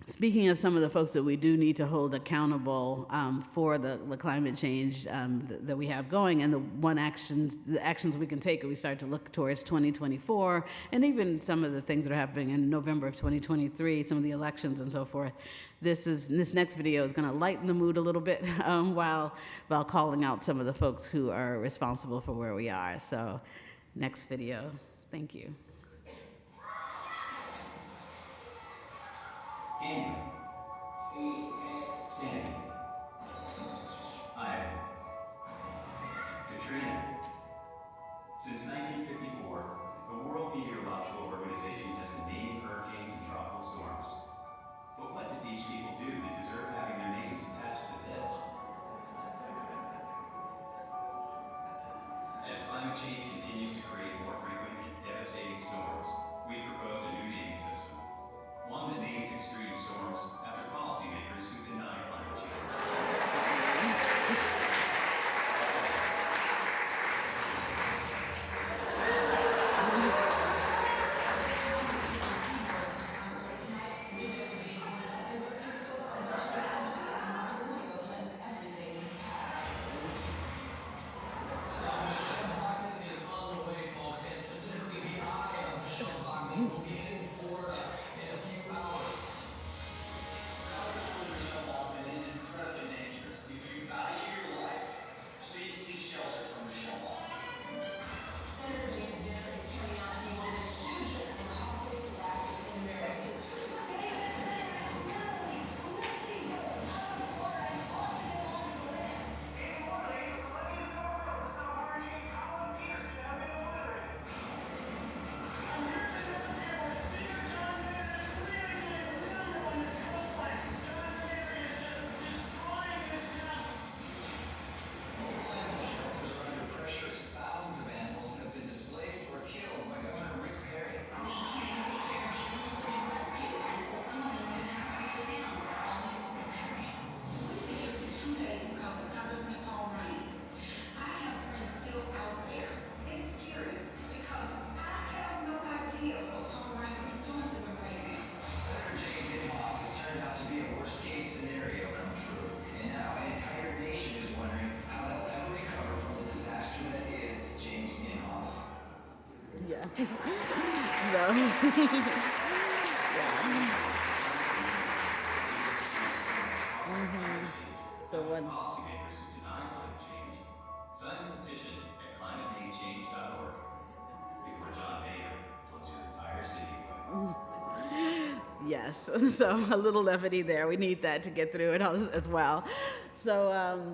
speaking of some of the folks that we do need to hold accountable for the climate change that we have going, and the actions we can take, we start to look towards 2024, and even some of the things that are happening in November of 2023, some of the elections and so forth. This next video is going to lighten the mood a little bit while calling out some of the folks who are responsible for where we are. So, next video. Thank you. Andrew, Sandy, Ivan, Katrina. Since 1954, the World Meteorological Organization has been naming hurricanes and tropical storms. But what did these people do to deserve having their names attached to this? As climate change continues to create more frequent and devastating storms, we propose a new naming system. One that names extreme storms after policymakers who deny climate change. So when policymakers who deny climate change, sign the petition at climatemaychange.org. Before John Boehner floats your entire city away. Yes, so a little levity there. We need that to get through it as well. So,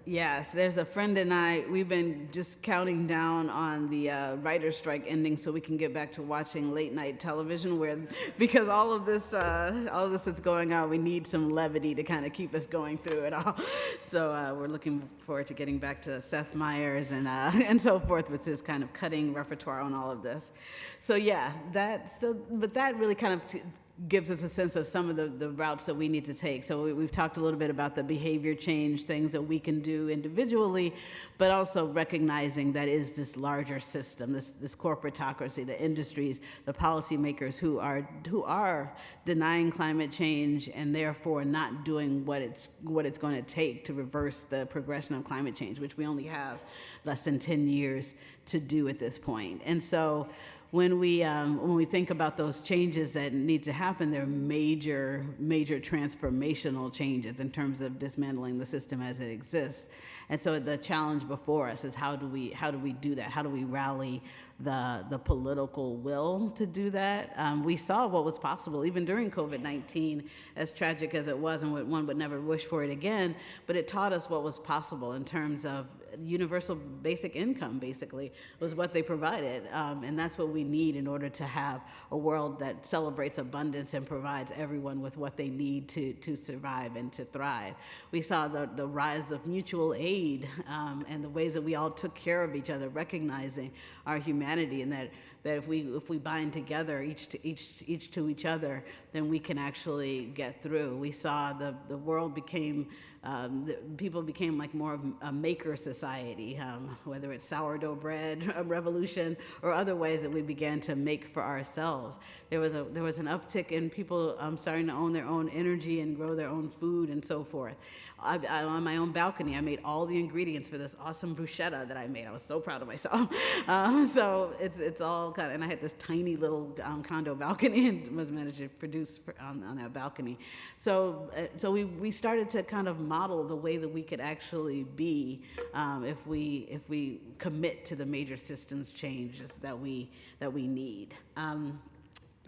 yes, there's a friend and I, we've been just counting down on the writer's strike ending so we can get back to watching late night television because all of this that's going on, we need some levity to kind of keep us going through it all. So we're looking forward to getting back to Seth Meyers and so forth with his kind of cutting repertoire on all of this. So yeah, but that really kind of gives us a sense of some of the routes that we need to take. So we've talked a little bit about the behavior change, things that we can do individually, but also recognizing that is this larger system, this corporatocracy, the industries, the policymakers who are denying climate change and therefore not doing what it's going to take to reverse the progression of climate change, which we only have less than 10 years to do at this point. And so when we think about those changes that need to happen, they're major transformational changes in terms of dismantling the system as it exists. And so the challenge before us is how do we do that? How do we rally the political will to do that? We saw what was possible even during COVID-19, as tragic as it was, and one would never wish for it again. But it taught us what was possible in terms of universal basic income, basically, was what they provided. And that's what we need in order to have a world that celebrates abundance and provides everyone with what they need to survive and to thrive. We saw the rise of mutual aid and the ways that we all took care of each other, recognizing our humanity, and that if we bind together each to each other, then we can actually get through. We saw the world became people became like more of a maker society, whether it's sourdough bread revolution or other ways that we began to make for ourselves. There was an uptick in people starting to own their own energy and grow their own food and so forth. On my own balcony, I made all the ingredients for this awesome bruschetta that I made. I was so proud of myself. So it's all kind of, and I had this tiny little condo balcony and was managed to produce on that balcony. So we started to kind of model the way that we could actually be if we commit to the major systems changes that we need.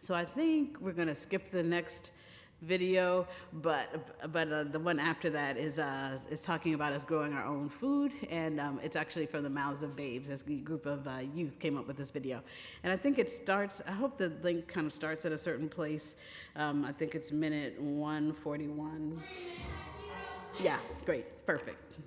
So I think we're gonna skip the next video, but the one after that is talking about us growing our own food, and it's actually from the mouths of babes. This group of youth came up with this video, and I think it starts. I hope the link kind of starts at a certain place. I think it's minute 141. Yeah, great, perfect.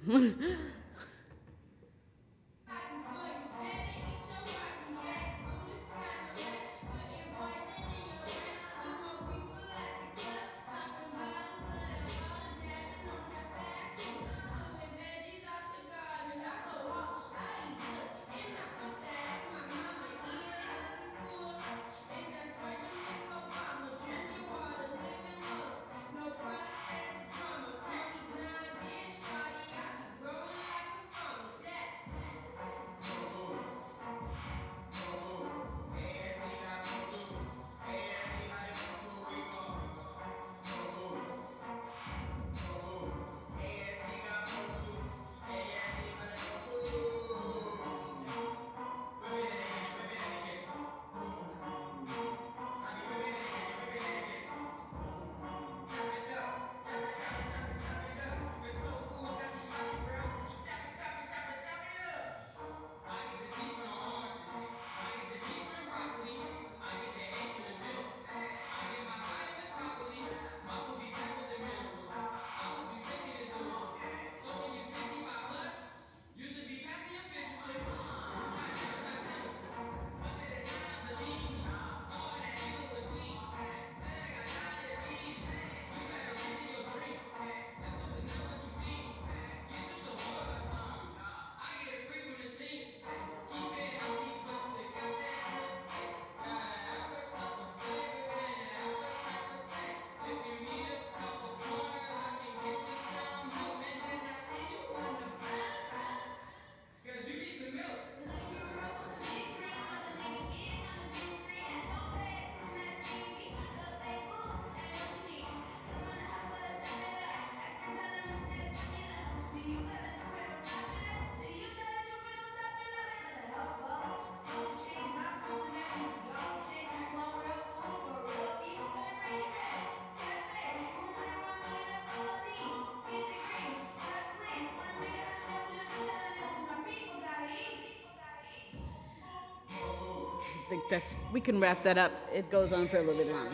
I think we can wrap that up. It goes on for a little bit long.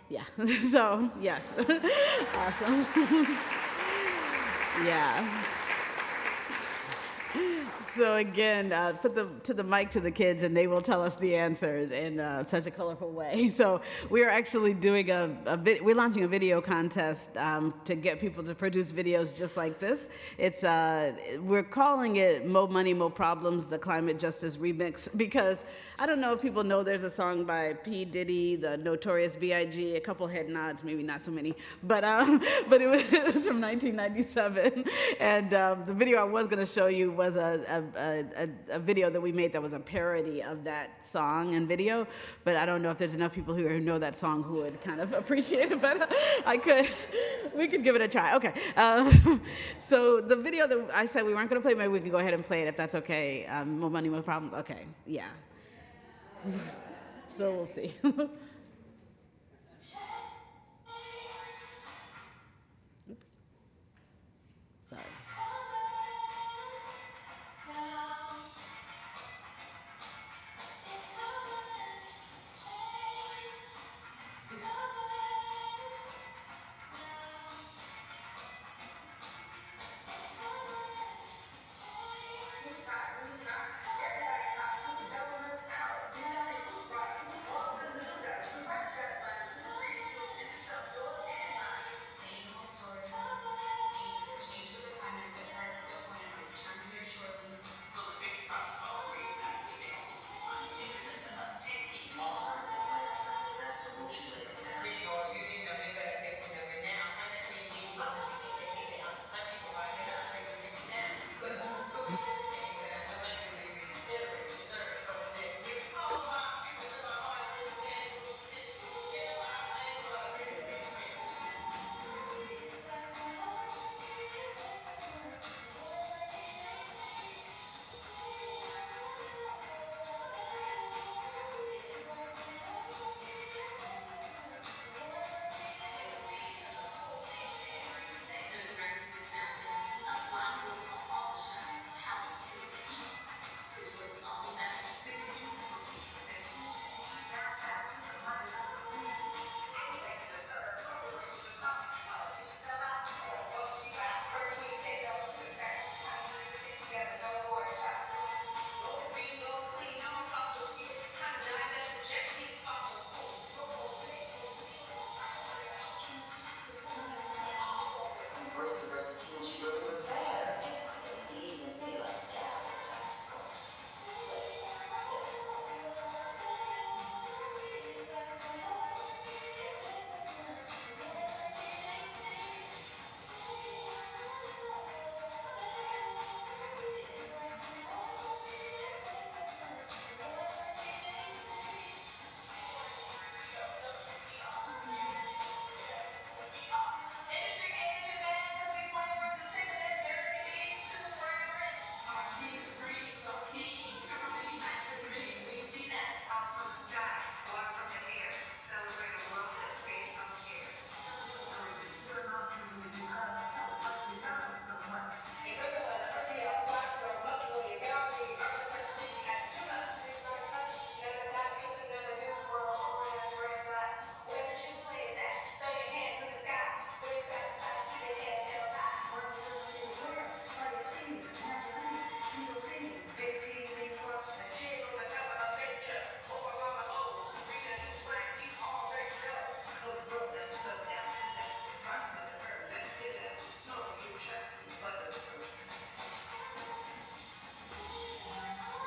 Yeah, so yes, awesome. Yeah. So again, put the mic to the kids and they will tell us the answers in such a colorful way. So we are actually doing we're launching a video contest to get people to produce videos just like this. It's we're calling it Mo Money, Mo Problems, the Climate Justice Remix, because I don't know if people know there's a song by P. Diddy, the Notorious B.I.G., a couple head nods, maybe not so many, but it was from 1997. And the video I was gonna show you was a video that we made that was a parody of that song and video, but I don't know if there's enough people who know that song who would kind of appreciate it, but we could give it a try. Okay, so the video that I said we weren't gonna play, maybe we can go ahead and play it if that's okay. More Money, More Problems, okay, yeah. So we'll see.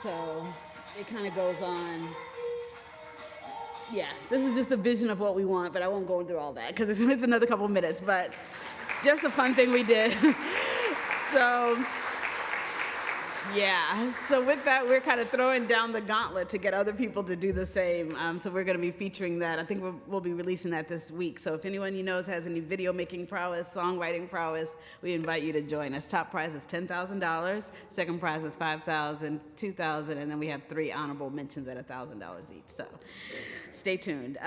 So it kind of goes on. Yeah, this is just a vision of what we want, but I won't go through all that because it's another couple minutes, but just a fun thing we did. So, yeah, so with that, we're kind of throwing down the gauntlet to get other people to do the same. So we're going to be featuring that. I think we'll be releasing that this week. So if anyone you know has any video making prowess, songwriting prowess, we invite you to join us. Top prize is $10,000. Second prize is $5,000, $2,000, and then we have 3 honorable mentions at $1,000 each. So stay tuned.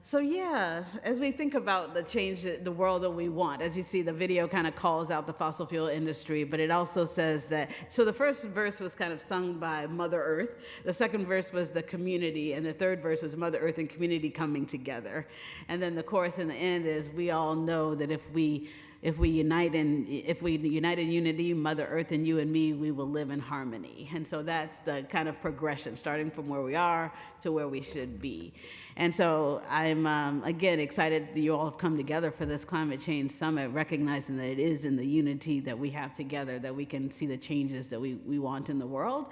So yeah, as we think about the change, the world that we want, as you see, the video kind of calls out the fossil fuel industry, but it also says that, so the first verse was kind of sung by Mother Earth, the second verse was the community, and the third verse was Mother Earth and community coming together. And then the chorus in the end is, we all know that if we unite in unity, Mother Earth and you and me, we will live in harmony. And so that's the kind of progression, starting from where we are to where we should be. And so I'm, again, excited that you all have come together for this climate change summit, recognizing that it is in the unity that we have together that we can see the changes that we want in the world.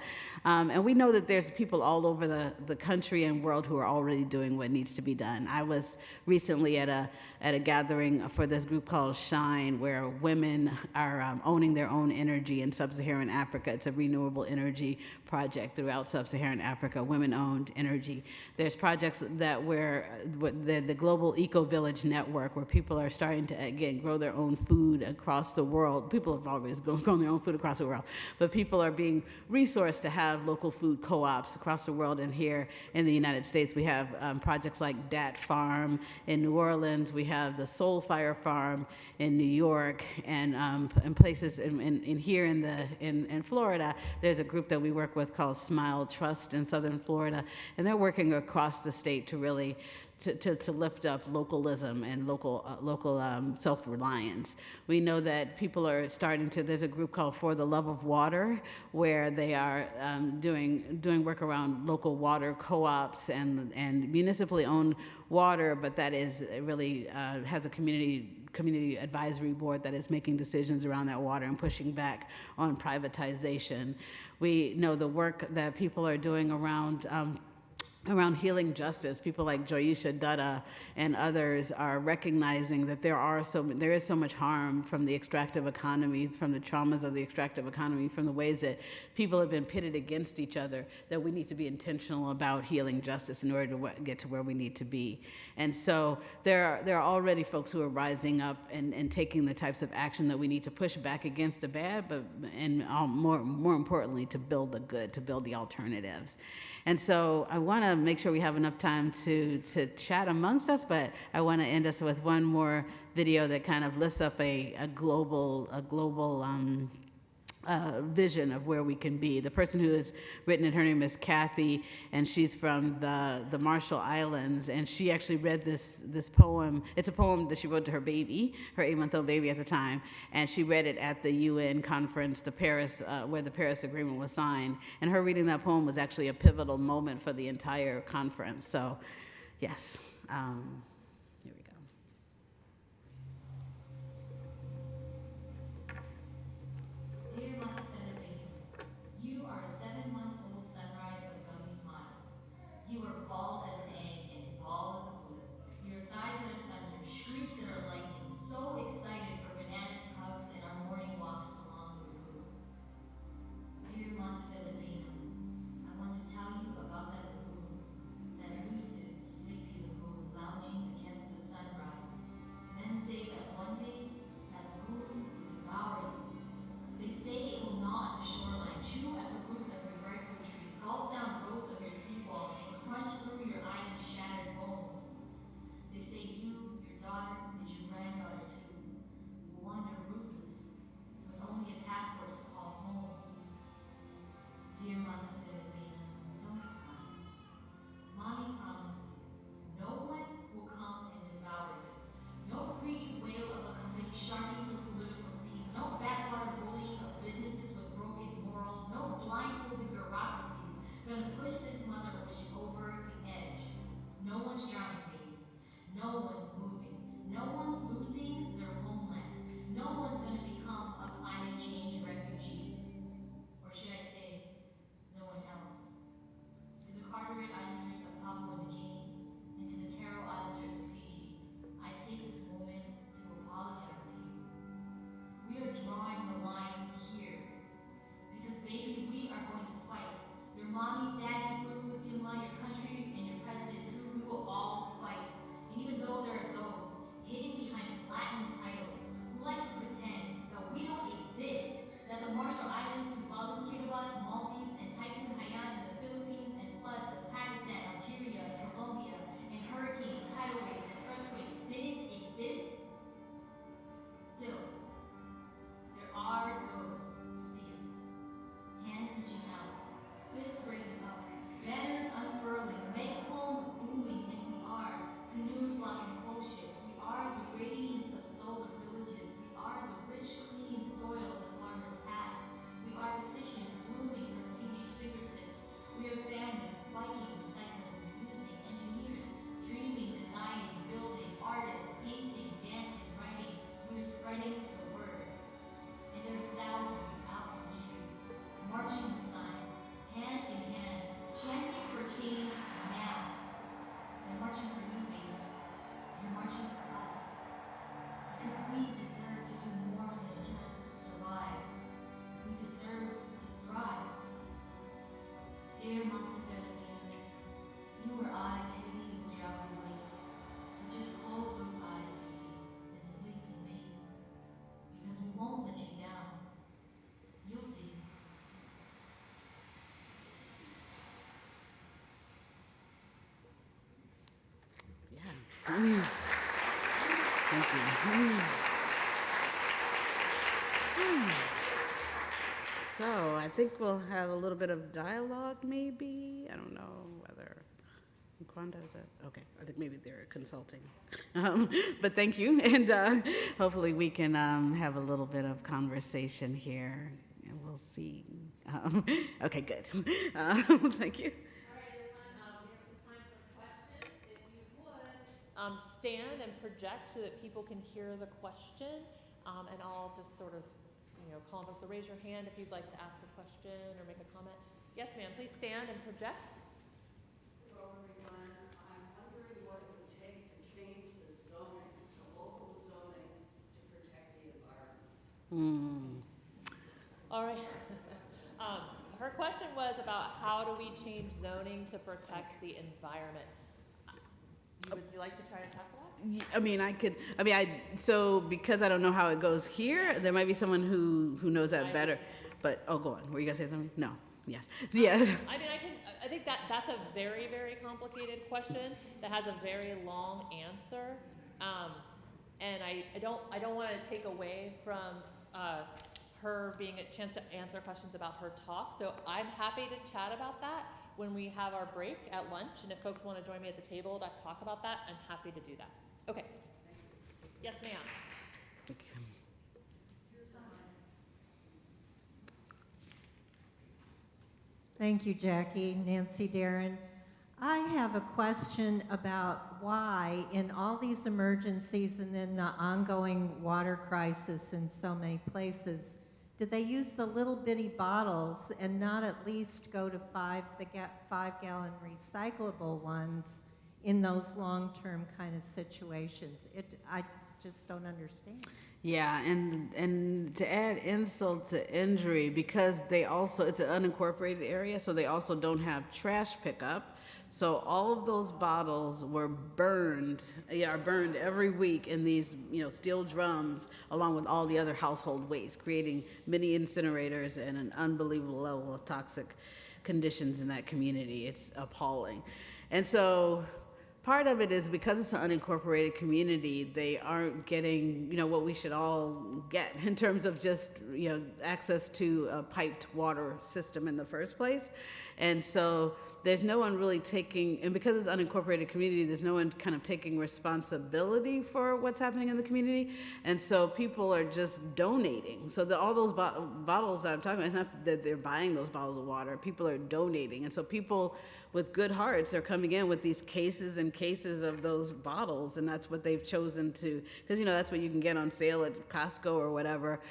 And we know that there's people all over the country and world who are already doing what needs to be done. I was recently at a gathering for this group called Shine, where women are owning their own energy in sub-Saharan Africa. It's a renewable energy project throughout sub-Saharan Africa, women-owned energy. There's projects that where the Global Eco Village Network, where people are starting to, again, grow their own food across the world. People have always grown their own food across the world, but people are being resourced to have local food co-ops across the world. And here in the United States, we have projects like Dat Farm in New Orleans. We have the Soul Fire Farm in New York, and places in here in Florida. There's a group that we work with called Smile Trust in Southern Florida, and they're working across the state to really to lift up localism and local self-reliance. We know that people are starting to, there's a group called For the Love of Water, where they are doing work around local water co-ops and municipally owned water, but that is really has a community advisory board that is making decisions around that water and pushing back on privatization. We know the work that people are doing around healing justice. People like Joyisha Dutta and others are recognizing that there is so much harm from the extractive economy, from the traumas of the extractive economy, from the ways that people have been pitted against each other, that we need to be intentional about healing justice in order to get to where we need to be. And so there are already folks who are rising up and taking the types of action that we need to push back against the bad, and more importantly, to build the good, to build the alternatives. And so I want to make sure we have enough time to chat amongst us, but I want to end us with one more video that kind of lifts up a global vision of where we can be. The person who has written it, her name is Kathy, and she's from the Marshall Islands, and she actually read this poem. It's a poem that she wrote to her baby, her 8-month-old baby at the time, and she read it at the UN conference, where the Paris Agreement was signed. And her reading that poem was actually a pivotal moment for the entire conference. So, yes. Here we go. Dear Mother Philippine, you are a 7-month-old sunrise of gummy smiles. You are bald as an egg and tall as a foot. Your thighs that are thunder, shrieks that are lightning, so excited for bananas, hugs, and our morning walks along the lagoon. Dear Mother Philippine, I want to tell you about that lagoon, that lucid, sleepy lagoon lounging Thank you. So I think we'll have a little bit of dialogue, maybe. I don't know whether Kwanda is that okay. I think maybe they're consulting, but thank you, and hopefully we can have a little bit of conversation here, and we'll see. Okay, good. Thank you. Stand and project so that people can hear the question, and I'll just sort of, call on folks. So raise your hand if you'd like to ask a question or make a comment. Yes, ma'am. Please stand and project. Hello, everyone. I'm wondering what it would take to change the zoning, the local zoning, to protect the environment. All right. Her question was about how do we change zoning to protect the environment. Would you like to try to tackle that? So because I don't know how it goes here, there might be someone who knows that better. But, go on. Were you gonna say something? No. Yes. Yes. I think that's a very, very complicated question that has a very long answer. And I don't want to take away from her being a chance to answer questions about her talk. So I'm happy to chat about that when we have our break at lunch, and if folks want to join me at the table to talk about that, I'm happy to do that. Okay. Yes, ma'am. Thank you. Thank you, Jackie. Nancy Darren. I have a question about why, in all these emergencies and then the ongoing water crisis in so many places, did they use the little bitty bottles and not at least go to 5-gallon recyclable ones in those long-term kind of situations? I just don't understand. Yeah, and to add insult to injury, because it's an unincorporated area, so they also don't have trash pickup. So all of those bottles were burned every week in these, steel drums, along with all the other household waste, creating mini incinerators and an unbelievable level of toxic conditions in that community. It's appalling. And so part of it is because it's an unincorporated community, they aren't getting, what we should all get in terms of just, access to a piped water system in the first place. And so there's no one really and because it's an unincorporated community, there's no one kind of taking responsibility for what's happening in the community. And so people are just donating. So all those bottles that I'm talking about, it's not that they're buying those bottles of water, people are donating. And so people with good hearts are coming in with these cases and cases of those bottles, and that's what they've chosen to, because that's what you can get on sale at Costco or whatever.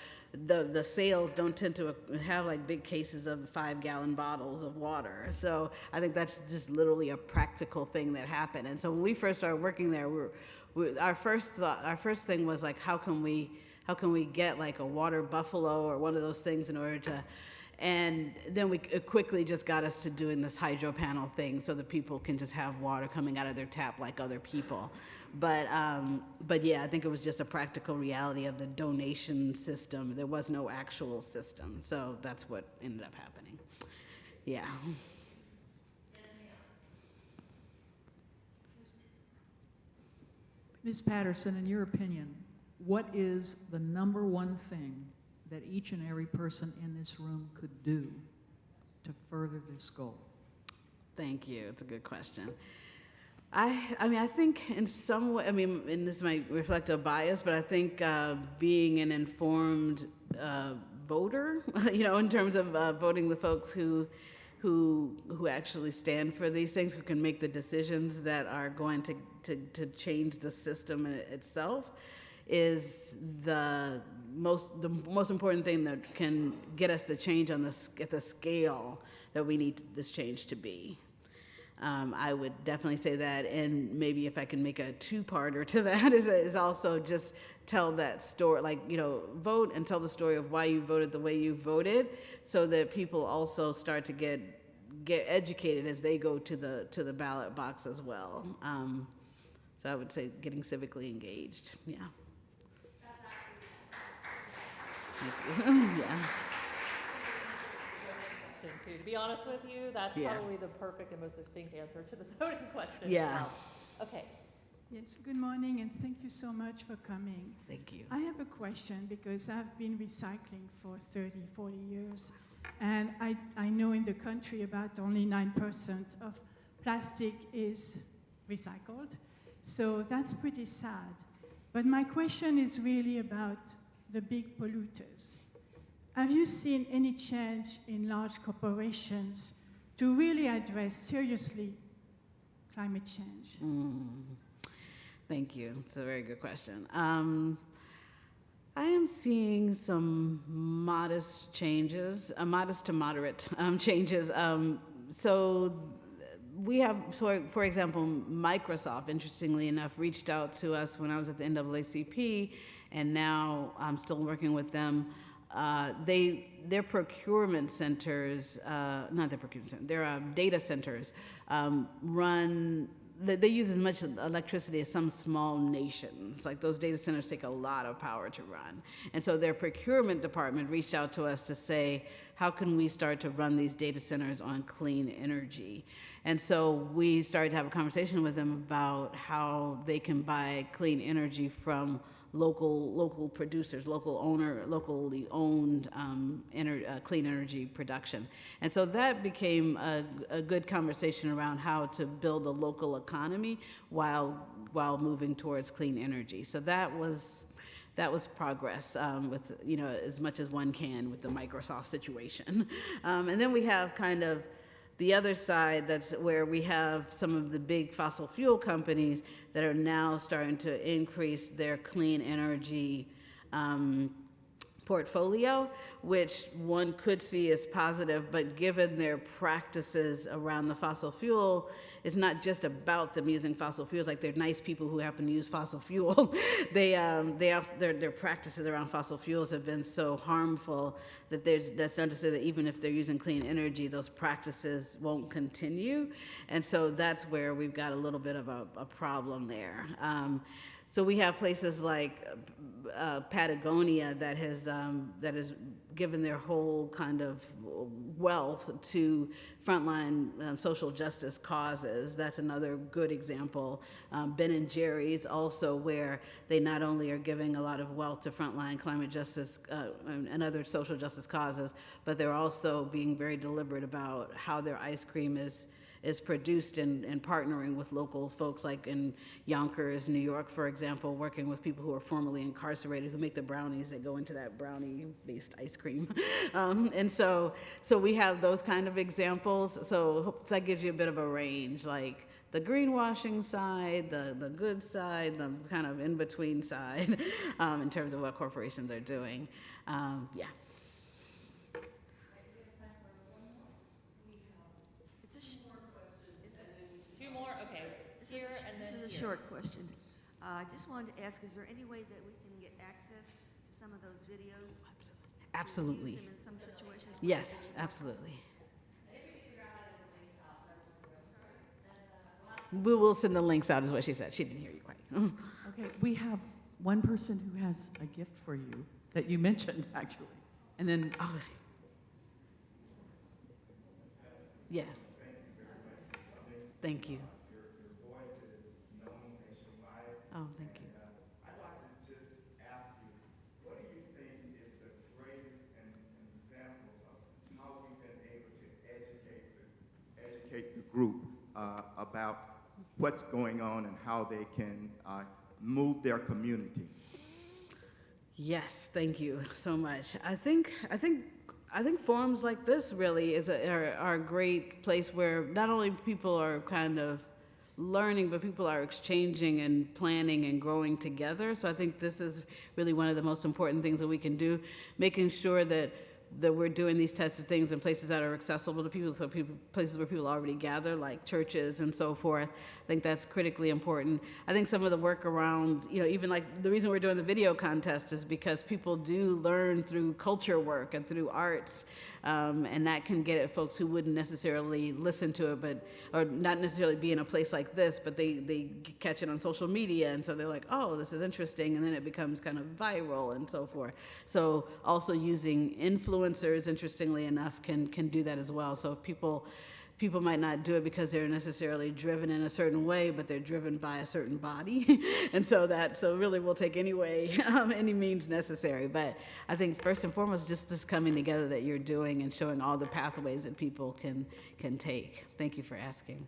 The sales don't tend to have like big cases of 5-gallon bottles of water. So I think that's just literally a practical thing that happened. And so when we first started working there, our first thing was like, how can we get like a water buffalo or one of those things in order to. And then it quickly just got us to doing this hydro panel thing so that people can just have water coming out of their tap like other people. But yeah, I think it was just a practical reality of the donation system. There was no actual system. So that's what ended up happening. Yeah. Ms. Patterson, in your opinion, what is the number one thing that each and every person in this room could do to further this goal? Thank you. It's a good question. I think in some way, and this might reflect a bias, but I think being an informed voter, in terms of voting the folks who actually stand for these things, who can make the decisions that are going to change the system itself, is the most important thing that can get us to change at the scale that we need this change to be. I would definitely say that, and maybe if I can make a two-parter to that is also just tell that story, vote and tell the story of why you voted the way you voted, so that people also start to get educated as they go to the ballot box as well. So I would say getting civically engaged. Yeah. Yeah. Too. To be honest with you, that's probably the perfect and most succinct answer to the zoning question. Yeah. Okay. Yes, good morning, and thank you so much for coming. Thank you. I have a question because I've been recycling for 30, 40 years, and I know in the country about only 9% of plastic is recycled, so that's pretty sad. But my question is really about the big polluters. Have you seen any change in large corporations to really address seriously climate change? Thank you. It's a very good question. I am seeing some modest changes, modest to moderate changes. So we have, so for example, Microsoft, interestingly enough, reached out to us when I was at the NAACP, and now I'm still working with them. Their procurement centers, not their procurement centers, their data centers they use as much electricity as some small nations. Like those data centers take a lot of power to run. And so their procurement department reached out to us to say, how can we start to run these data centers on clean energy? And so we started to have a conversation with them about how they can buy clean energy from local producers, locally owned clean energy production. And so that became a good conversation around how to build a local economy while moving towards clean energy. So that was progress with, as much as one can with the Microsoft situation. And then we have kind of the other side, that's where we have some of the big fossil fuel companies that are now starting to increase their clean energy portfolio, which one could see as positive, but given their practices around the fossil fuel, it's not just about them using fossil fuels. Like, they're nice people who happen to use fossil fuel. Their practices around fossil fuels have been so harmful that that's not to say that even if they're using clean energy, those practices won't continue. And so that's where we've got a little bit of a problem there. So we have places like Patagonia that has given their whole kind of wealth to frontline social justice causes. That's another good example. Ben & Jerry's also, where they not only are giving a lot of wealth to frontline climate justice and other social justice causes, but they're also being very deliberate about how their ice cream is produced and partnering with local folks, like in Yonkers, New York, for example, working with people who are formerly incarcerated who make the brownies that go into that brownie-based ice cream. And so we have those kind of examples. So that gives you a bit of a range, like the greenwashing side, the good side, the kind of in-between side in terms of what corporations are doing. Yeah. Two more? Okay. Here and then This is a here. short question. I just wanted to ask, is there any way that we can get access to some of those videos? Absolutely. To use them in some situations? Yes, absolutely. We will send the links out, is what she said. She didn't hear you quite. Okay, we have one person who has a gift for you that you mentioned, actually. And then, Yes. Thank you. Oh, thank you. I'd like to just ask you, what do you think is the greatest examples of how we've been able to educate the group about what's going on and how they can move their community? Yes, thank you so much. I think forums like this really are a great place where not only people are kind of learning, but people are exchanging and planning and growing together. So I think this is really one of the most important things that we can do, making sure that we're doing these types of things in places that are accessible to people, so places where people already gather, like churches and so forth. I think that's critically important. I think some of the work around, even like the reason we're doing the video contest is because people do learn through culture work and through arts, and that can get at folks who wouldn't necessarily listen to it, or not necessarily be in a place like this, but they catch it on social media, and so they're like, oh, this is interesting, and then it becomes kind of viral and so forth. So also using influencers, interestingly enough, can do that as well. So if people people might not do it because they're necessarily driven in a certain way, but they're driven by a certain body. And so really we'll take any way, any means necessary. But I think first and foremost, just this coming together that you're doing and showing all the pathways that people can take. Thank you for asking.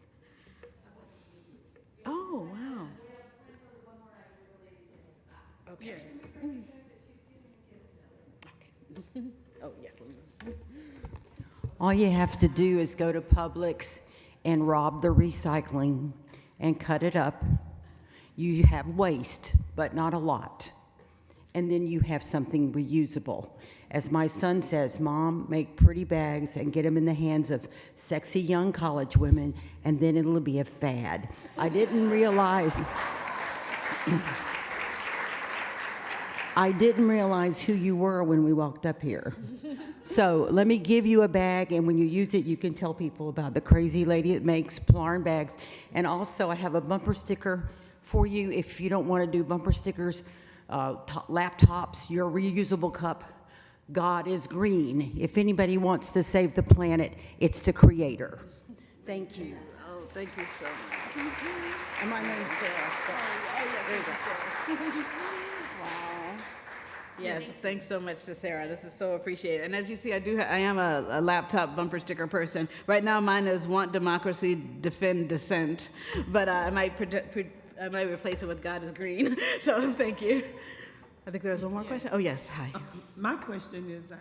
Oh, wow. Okay. Oh, yes. All you have to do is go to Publix and rob the recycling and cut it up. You have waste, but not a lot. And then you have something reusable. As my son says, Mom, make pretty bags and get them in the hands of sexy young college women, and then it'll be a fad. I didn't realize... I didn't realize who you were when we walked up here. So let me give you a bag, and when you use it, you can tell people about the crazy lady that makes Plarn bags. And also, I have a bumper sticker for you if you don't want to do bumper stickers, laptops, your reusable cup. God is green. If anybody wants to save the planet, it's the Creator. Thank you. Oh, thank you so much. And my name's Sarah. There you go. Wow. Yes, thanks so much to Sarah. This is so appreciated. And as you see, I am a laptop bumper sticker person. Right now, mine is "Want Democracy, Defend Dissent," but I might replace it with "God is Green." So thank you. I think there was one more question. Oh yes, hi. My question is, I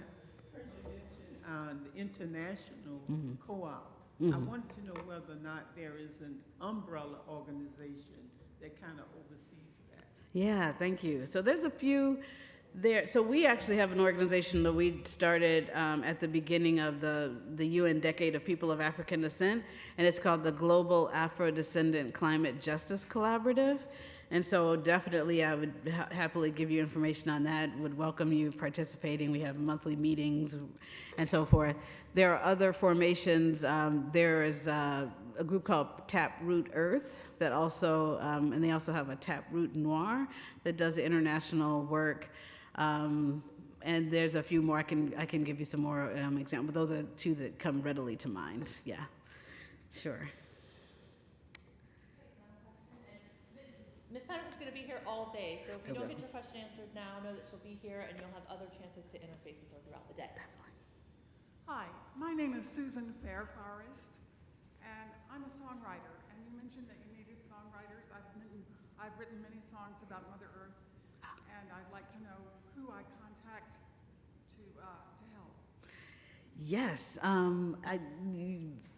heard you mention the international co-op. I wanted to know whether or not there is an umbrella organization that kind of oversees that. Yeah, thank you. So there's a few there. So we actually have an organization that we started at the beginning of the UN Decade of People of African Descent, and it's called the Global Afro-Descendant Climate Justice Collaborative. And so definitely I would happily give you information on that, would welcome you participating. We have monthly meetings and so forth. There are other formations. There is a group called Taproot Earth that also, and they also have a Taproot Noir that does international work. And there's a few more. I can give you some more examples. Those are two that come readily to mind. Yeah, sure. Ms. Patterson's going to be here all day, so if you don't get your question answered now, know that she'll be here and you'll have other chances to interface with her throughout the day. Hi, my name is Susan Fairforest, and I'm a songwriter. And you mentioned that you needed songwriters. I've written many songs about Mother Earth, and I'd like to know who I contact to help. Yes,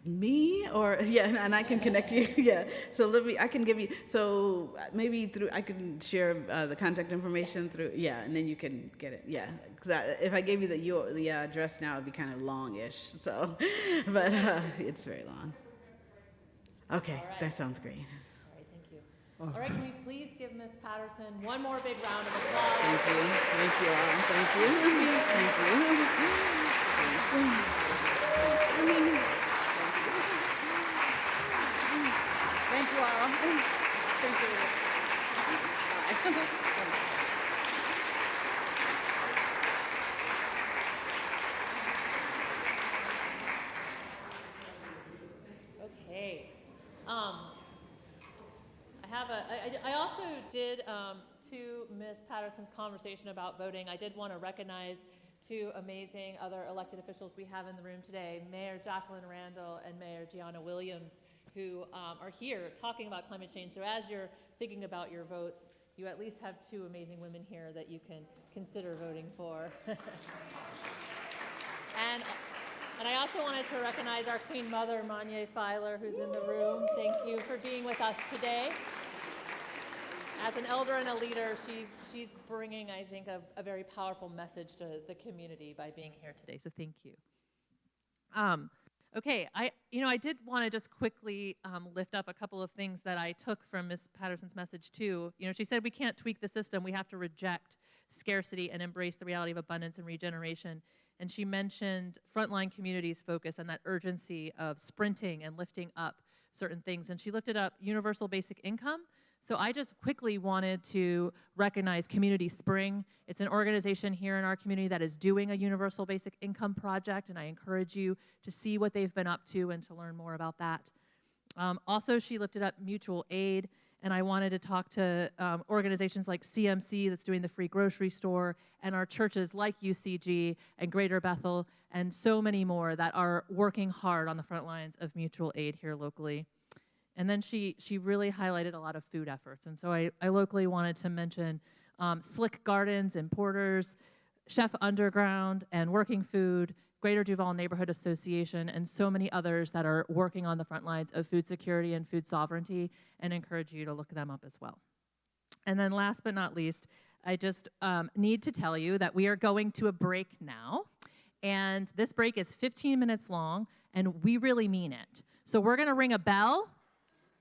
me or yeah, and I can connect you. Yeah, so I can give you. So maybe I can share the contact information through. Yeah, and then you can get it. Yeah, because if I gave you the address now, it'd be kind of long-ish. So, but it's very long. Okay, right. That sounds great. All right, thank you. All right, can we please give Ms. Patterson one more big round of applause? Thank you. Thank you all. Thank you. Thank you. Thanks. Thank you all. Thank you. Bye. Okay. I also did, to Ms. Patterson's conversation about voting, I did want to recognize two amazing other elected officials we have in the room today, Mayor Jacqueline Randall and Mayor Gianna Williams, who are here talking about climate change. So as you're thinking about your votes, you at least have two amazing women here that you can consider voting for. And I also wanted to recognize our Queen Mother, Manye Filer, who's in the room. Thank you for being with us today. As an elder and a leader, she's bringing, I think, a very powerful message to the community by being here today, so thank you. Okay, I did want to just quickly lift up a couple of things that I took from Ms. Patterson's message too. She said we can't tweak the system, we have to reject scarcity and embrace the reality of abundance and regeneration. And she mentioned frontline communities focus and that urgency of sprinting and lifting up certain things. And she lifted up universal basic income. So I just quickly wanted to recognize Community Spring. It's an organization here in our community that is doing a universal basic income project, and I encourage you to see what they've been up to and to learn more about that. Also, she lifted up mutual aid, and I wanted to talk to organizations like CMC that's doing the free grocery store, and our churches like UCG and Greater Bethel, and so many more that are working hard on the front lines of mutual aid here locally. And then she really highlighted a lot of food efforts. And so I locally wanted to mention Slick Gardens and Porters, Chef Underground and Working Food, Greater Duval Neighborhood Association, and so many others that are working on the front lines of food security and food sovereignty, and encourage you to look them up as well. And then last but not least, I just need to tell you that we are going to a break now. And this break is 15 minutes long, and we really mean it. So we're going to ring a bell,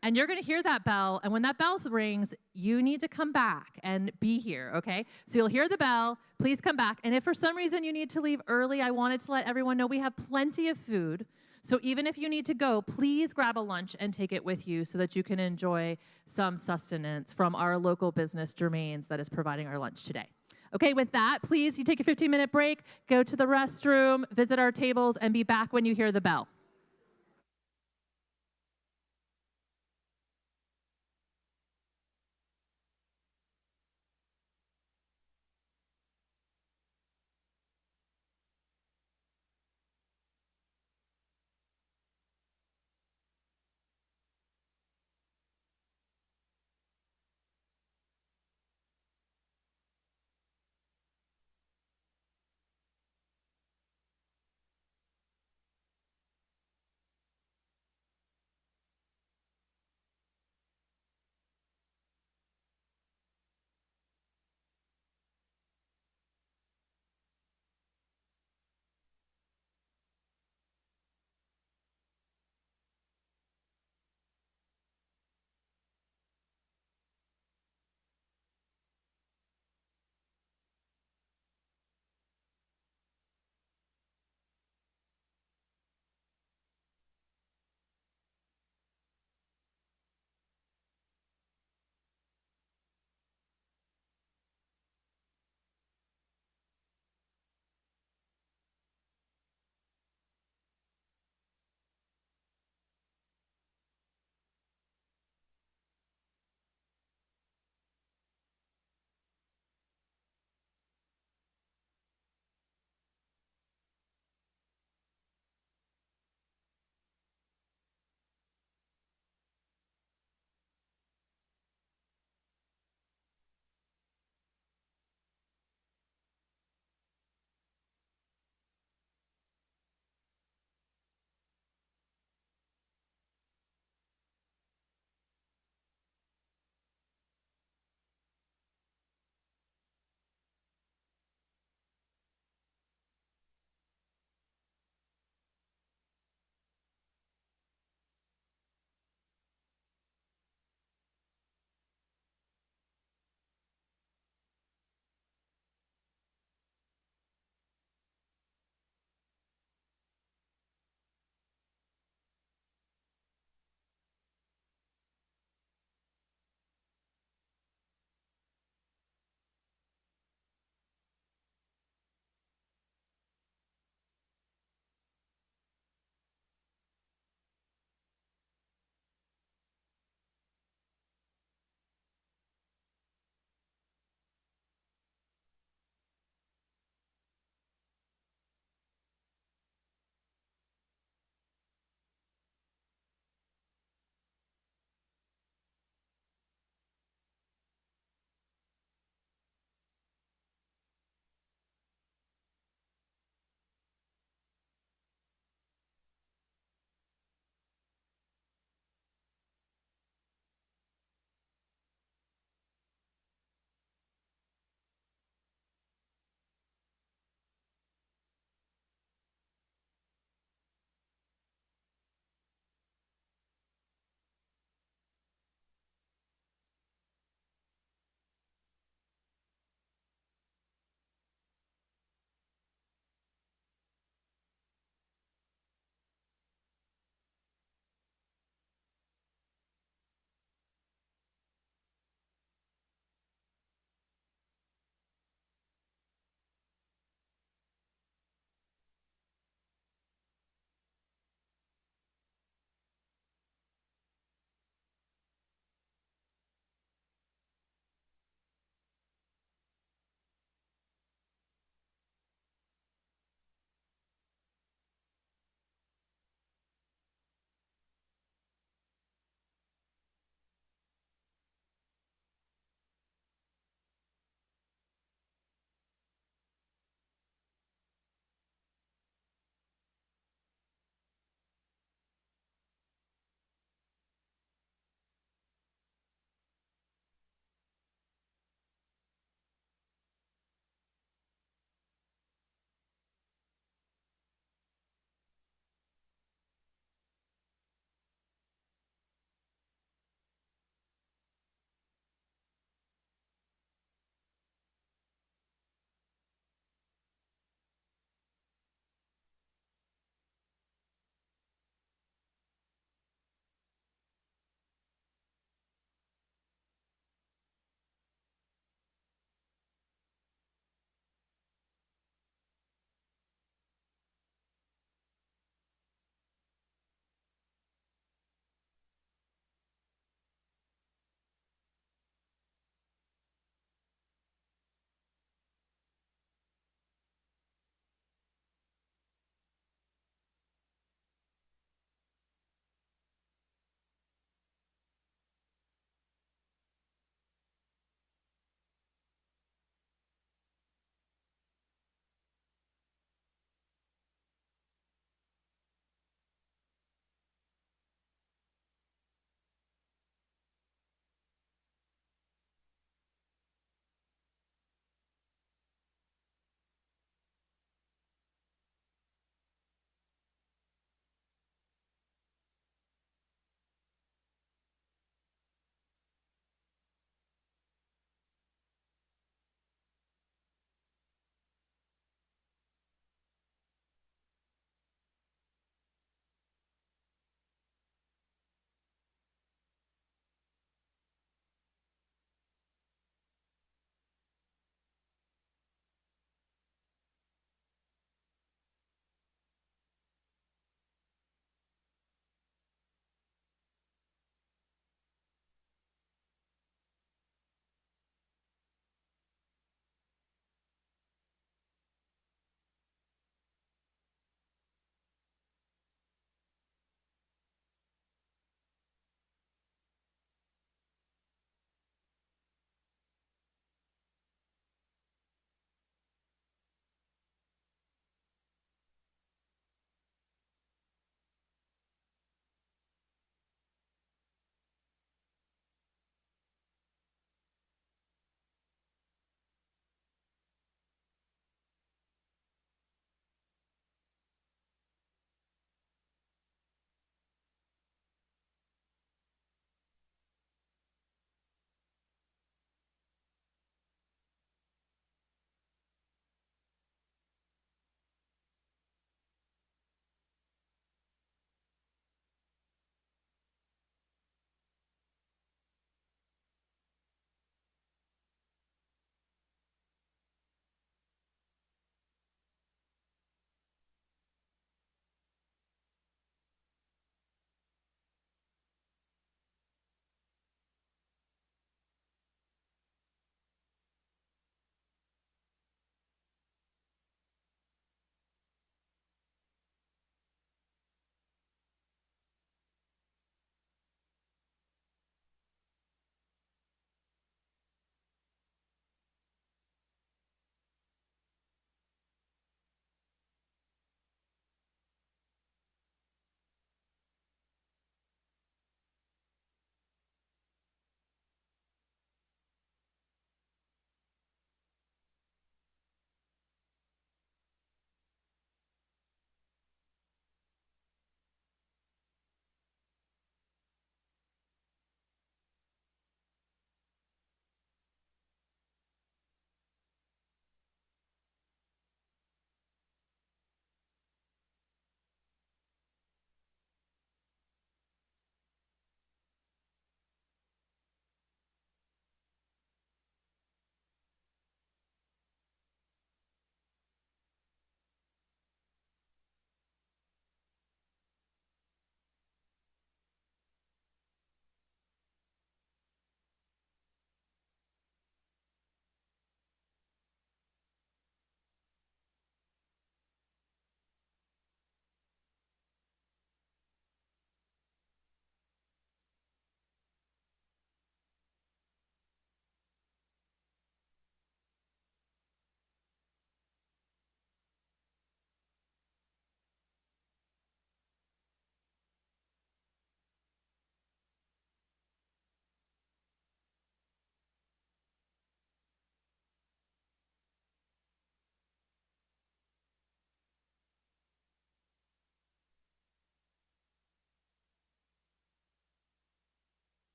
and you're going to hear that bell, and when that bell rings, you need to come back and be here, okay? So you'll hear the bell, please come back, and if for some reason you need to leave early, I wanted to let everyone know we have plenty of food, so even if you need to go, please grab a lunch and take it with you so that you can enjoy some sustenance from our local business, Germain's, that is providing our lunch today. Okay, with that, please, you take a 15-minute break, go to the restroom, visit our tables, and be back when you hear the bell.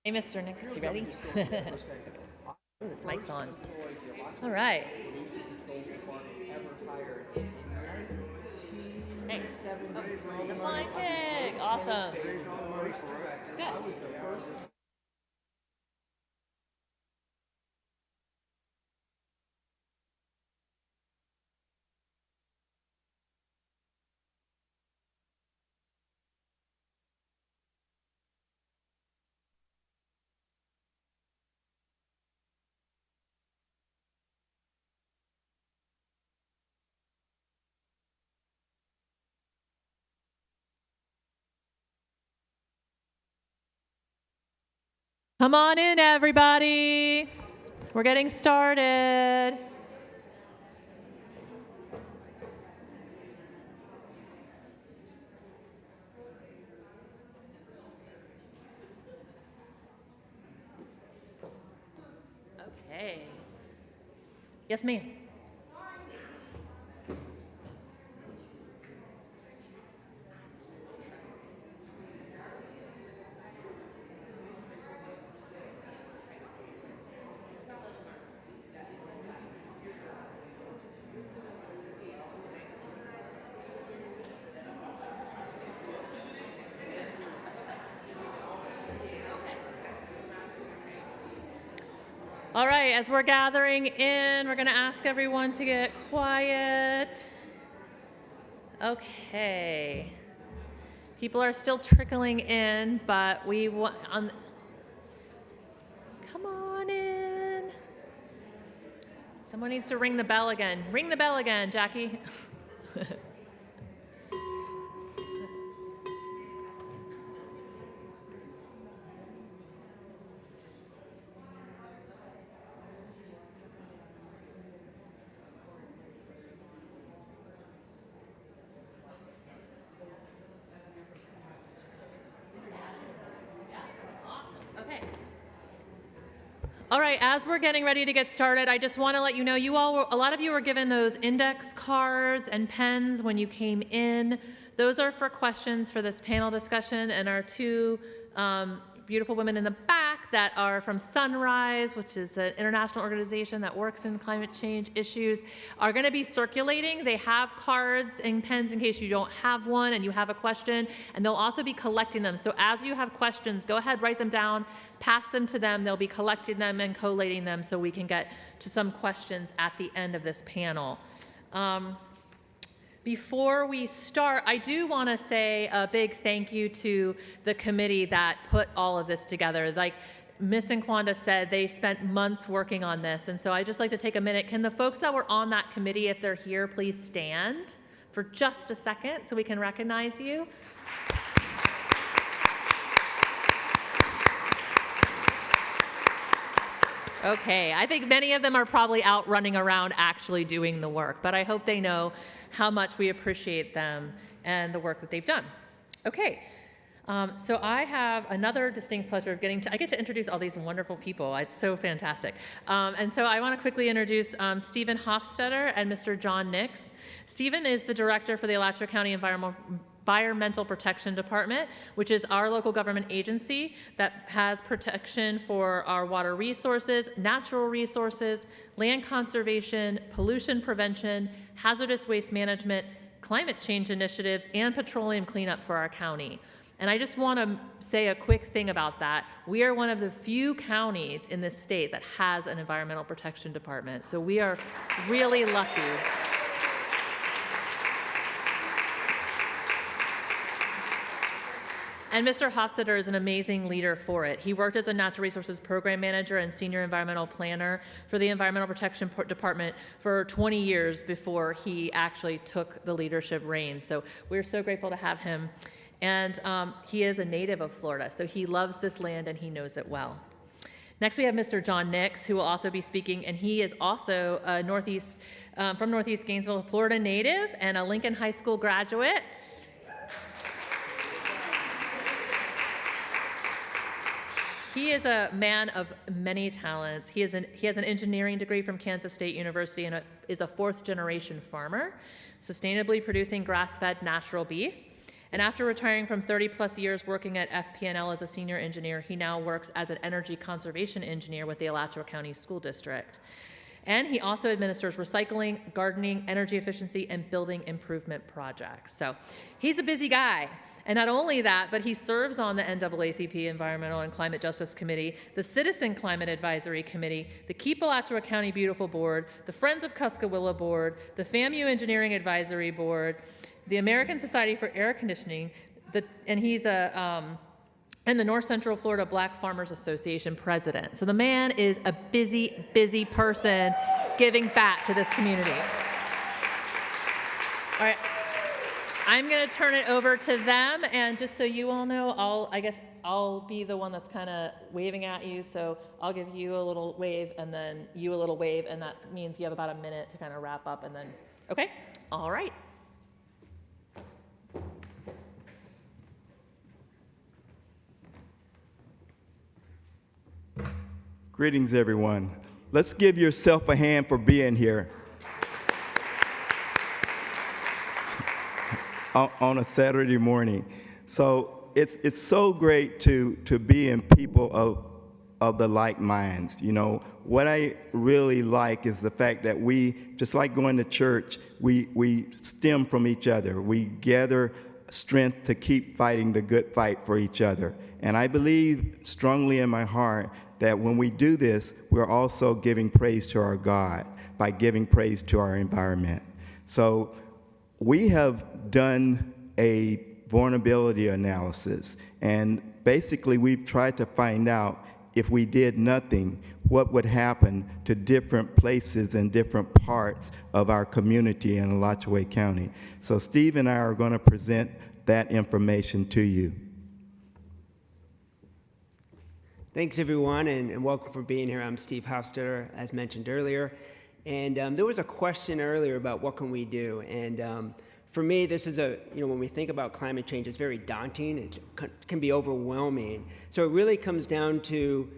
Hey, Mr. Nix, you ready? Ooh, this mic's on. All right. Thanks. Oh, the flying pig. Awesome. Good. Come on in, everybody. We're getting started. Okay. Yes, ma'am. All right, as we're gathering in, we're going to ask everyone to get quiet. Okay. People are still trickling in, but we want come on in. Someone needs to ring the bell again. Ring the bell again, Jackie. Okay. All right, as we're getting ready to get started, I just want to let you know, a lot of you were given those index cards and pens when you came in. Those are for questions for this panel discussion, and our two beautiful women in the back that are from Sunrise, which is an international organization that works in climate change issues, are going to be circulating. They have cards and pens in case you don't have one and you have a question, and they'll also be collecting them. So as you have questions, go ahead, write them down, pass them to them. They'll be collecting them and collating them so we can get to some questions at the end of this panel. Before we start, I do want to say a big thank you to the committee that put all of this together. Like Ms. Nkwanda said, they spent months working on this, and so I'd just like to take a minute. Can the folks that were on that committee, if they're here, please stand for just a second so we can recognize you? Okay, I think many of them are probably out running around actually doing the work, but I hope they know how much we appreciate them and the work that they've done. Okay, so I have another distinct pleasure of I get to introduce all these wonderful people. It's so fantastic. And so I want to quickly introduce Stephen Hofstetter and Mr. John Nix. Stephen is the director for the Alachua County Environmental Protection Department, which is our local government agency that has protection for our water resources, natural resources, land conservation, pollution prevention, hazardous waste management, climate change initiatives, and petroleum cleanup for our county. And I just want to say a quick thing about that. We are one of the few counties in this state that has an environmental protection department. So we are really lucky. And Mr. Hofstetter is an amazing leader for it. He worked as a natural resources program manager and senior environmental planner for the Environmental Protection Department for 20 years before he actually took the leadership reins. So we're so grateful to have him. And he is a native of Florida, so he loves this land and he knows it well. Next, we have Mr. John Nix, who will also be speaking, and he is also a from Northeast Gainesville, Florida native and a Lincoln High School graduate. He is a man of many talents. He has an engineering degree from Kansas State University and is a fourth-generation farmer, sustainably producing grass-fed natural beef. And after retiring from 30-plus years working at FP&L as a senior engineer, he now works as an energy conservation engineer with the Alachua County School District. And he also administers recycling, gardening, energy efficiency, and building improvement projects. So he's a busy guy. And not only that, but he serves on the NAACP Environmental and Climate Justice Committee, the Citizen Climate Advisory Committee, the Keep Alachua County Beautiful Board, the Friends of Cuskawilla Board, the FAMU Engineering Advisory Board, the American Society for Air Conditioning, and he's and the North Central Florida Black Farmers Association president. So the man is a busy, busy person giving back to this community. All right. I'm going to turn it over to them, and just so you all know, I guess I'll be the one that's kind of waving at you, so I'll give you a little wave and then you a little wave, and that means you have about a minute to kind of wrap up, and then, okay? All right. Greetings, everyone. Let's give yourself a hand for being here. On a Saturday morning. So it's so great to be in people of the like minds. You know, what I really like is the fact that we, just like going to church, we stem from each other. We gather strength to keep fighting the good fight for each other. And I believe strongly in my heart that when we do this, we're also giving praise to our God by giving praise to our environment. So we have done a vulnerability analysis, and basically we've tried to find out if we did nothing, what would happen to different places and different parts of our community in Alachua County. So Steve and I are going to present that information to you. Thanks, everyone, and welcome for being here. I'm Steve Hofstetter, as mentioned earlier. And there was a question earlier about what can we do. And for me, this is when we think about climate change, it's very daunting. It can be overwhelming. So it really comes down to,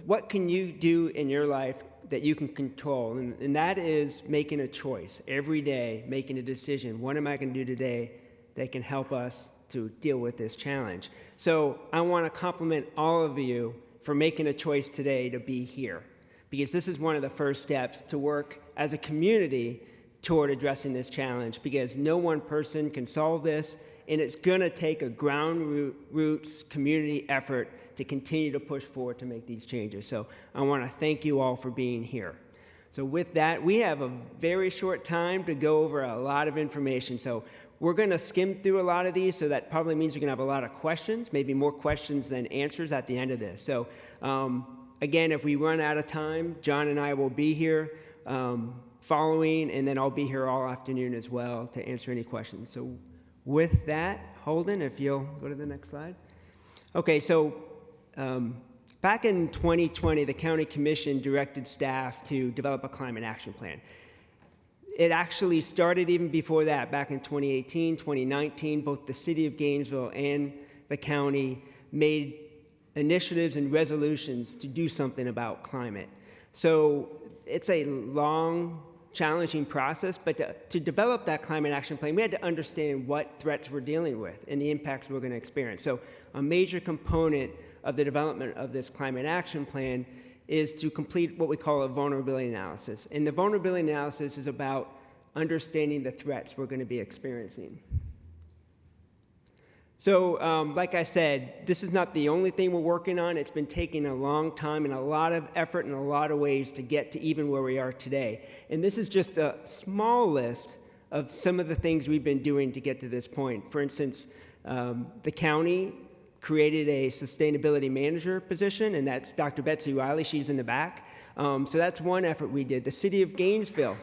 what can you do in your life that you can control? And that is making a choice every day, making a decision. What am I going to do today that can help us to deal with this challenge? So I want to compliment all of you for making a choice today to be here, because this is one of the first steps to work as a community toward addressing this challenge, because no one person can solve this, and it's going to take a ground roots community effort to continue to push forward to make these changes. So I want to thank you all for being here. So with that, we have a very short time to go over a lot of information. So we're going to skim through a lot of these, so that probably means you're going to have a lot of questions, maybe more questions than answers at the end of this. So again, if we run out of time, John and I will be here following, and then I'll be here all afternoon as well to answer any questions. So with that, Holden, if you'll go to the next slide. Okay, so back in 2020, the County Commission directed staff to develop a climate action plan. It actually started even before that, back in 2018, 2019, both the city of Gainesville and the county made initiatives and resolutions to do something about climate. So it's a long, challenging process, but to develop that climate action plan, we had to understand what threats we're dealing with and the impacts we're going to experience. So a major component of the development of this climate action plan is to complete what we call a vulnerability analysis. And the vulnerability analysis is about understanding the threats we're going to be experiencing. So, like I said, this is not the only thing we're working on. It's been taking a long time and a lot of effort and a lot of ways to get to even where we are today. And this is just a small list of some of the things we've been doing to get to this point. For instance, the county created a sustainability manager position, and that's Dr. Betsy Riley. She's in the back. So that's one effort we did. The city of Gainesville.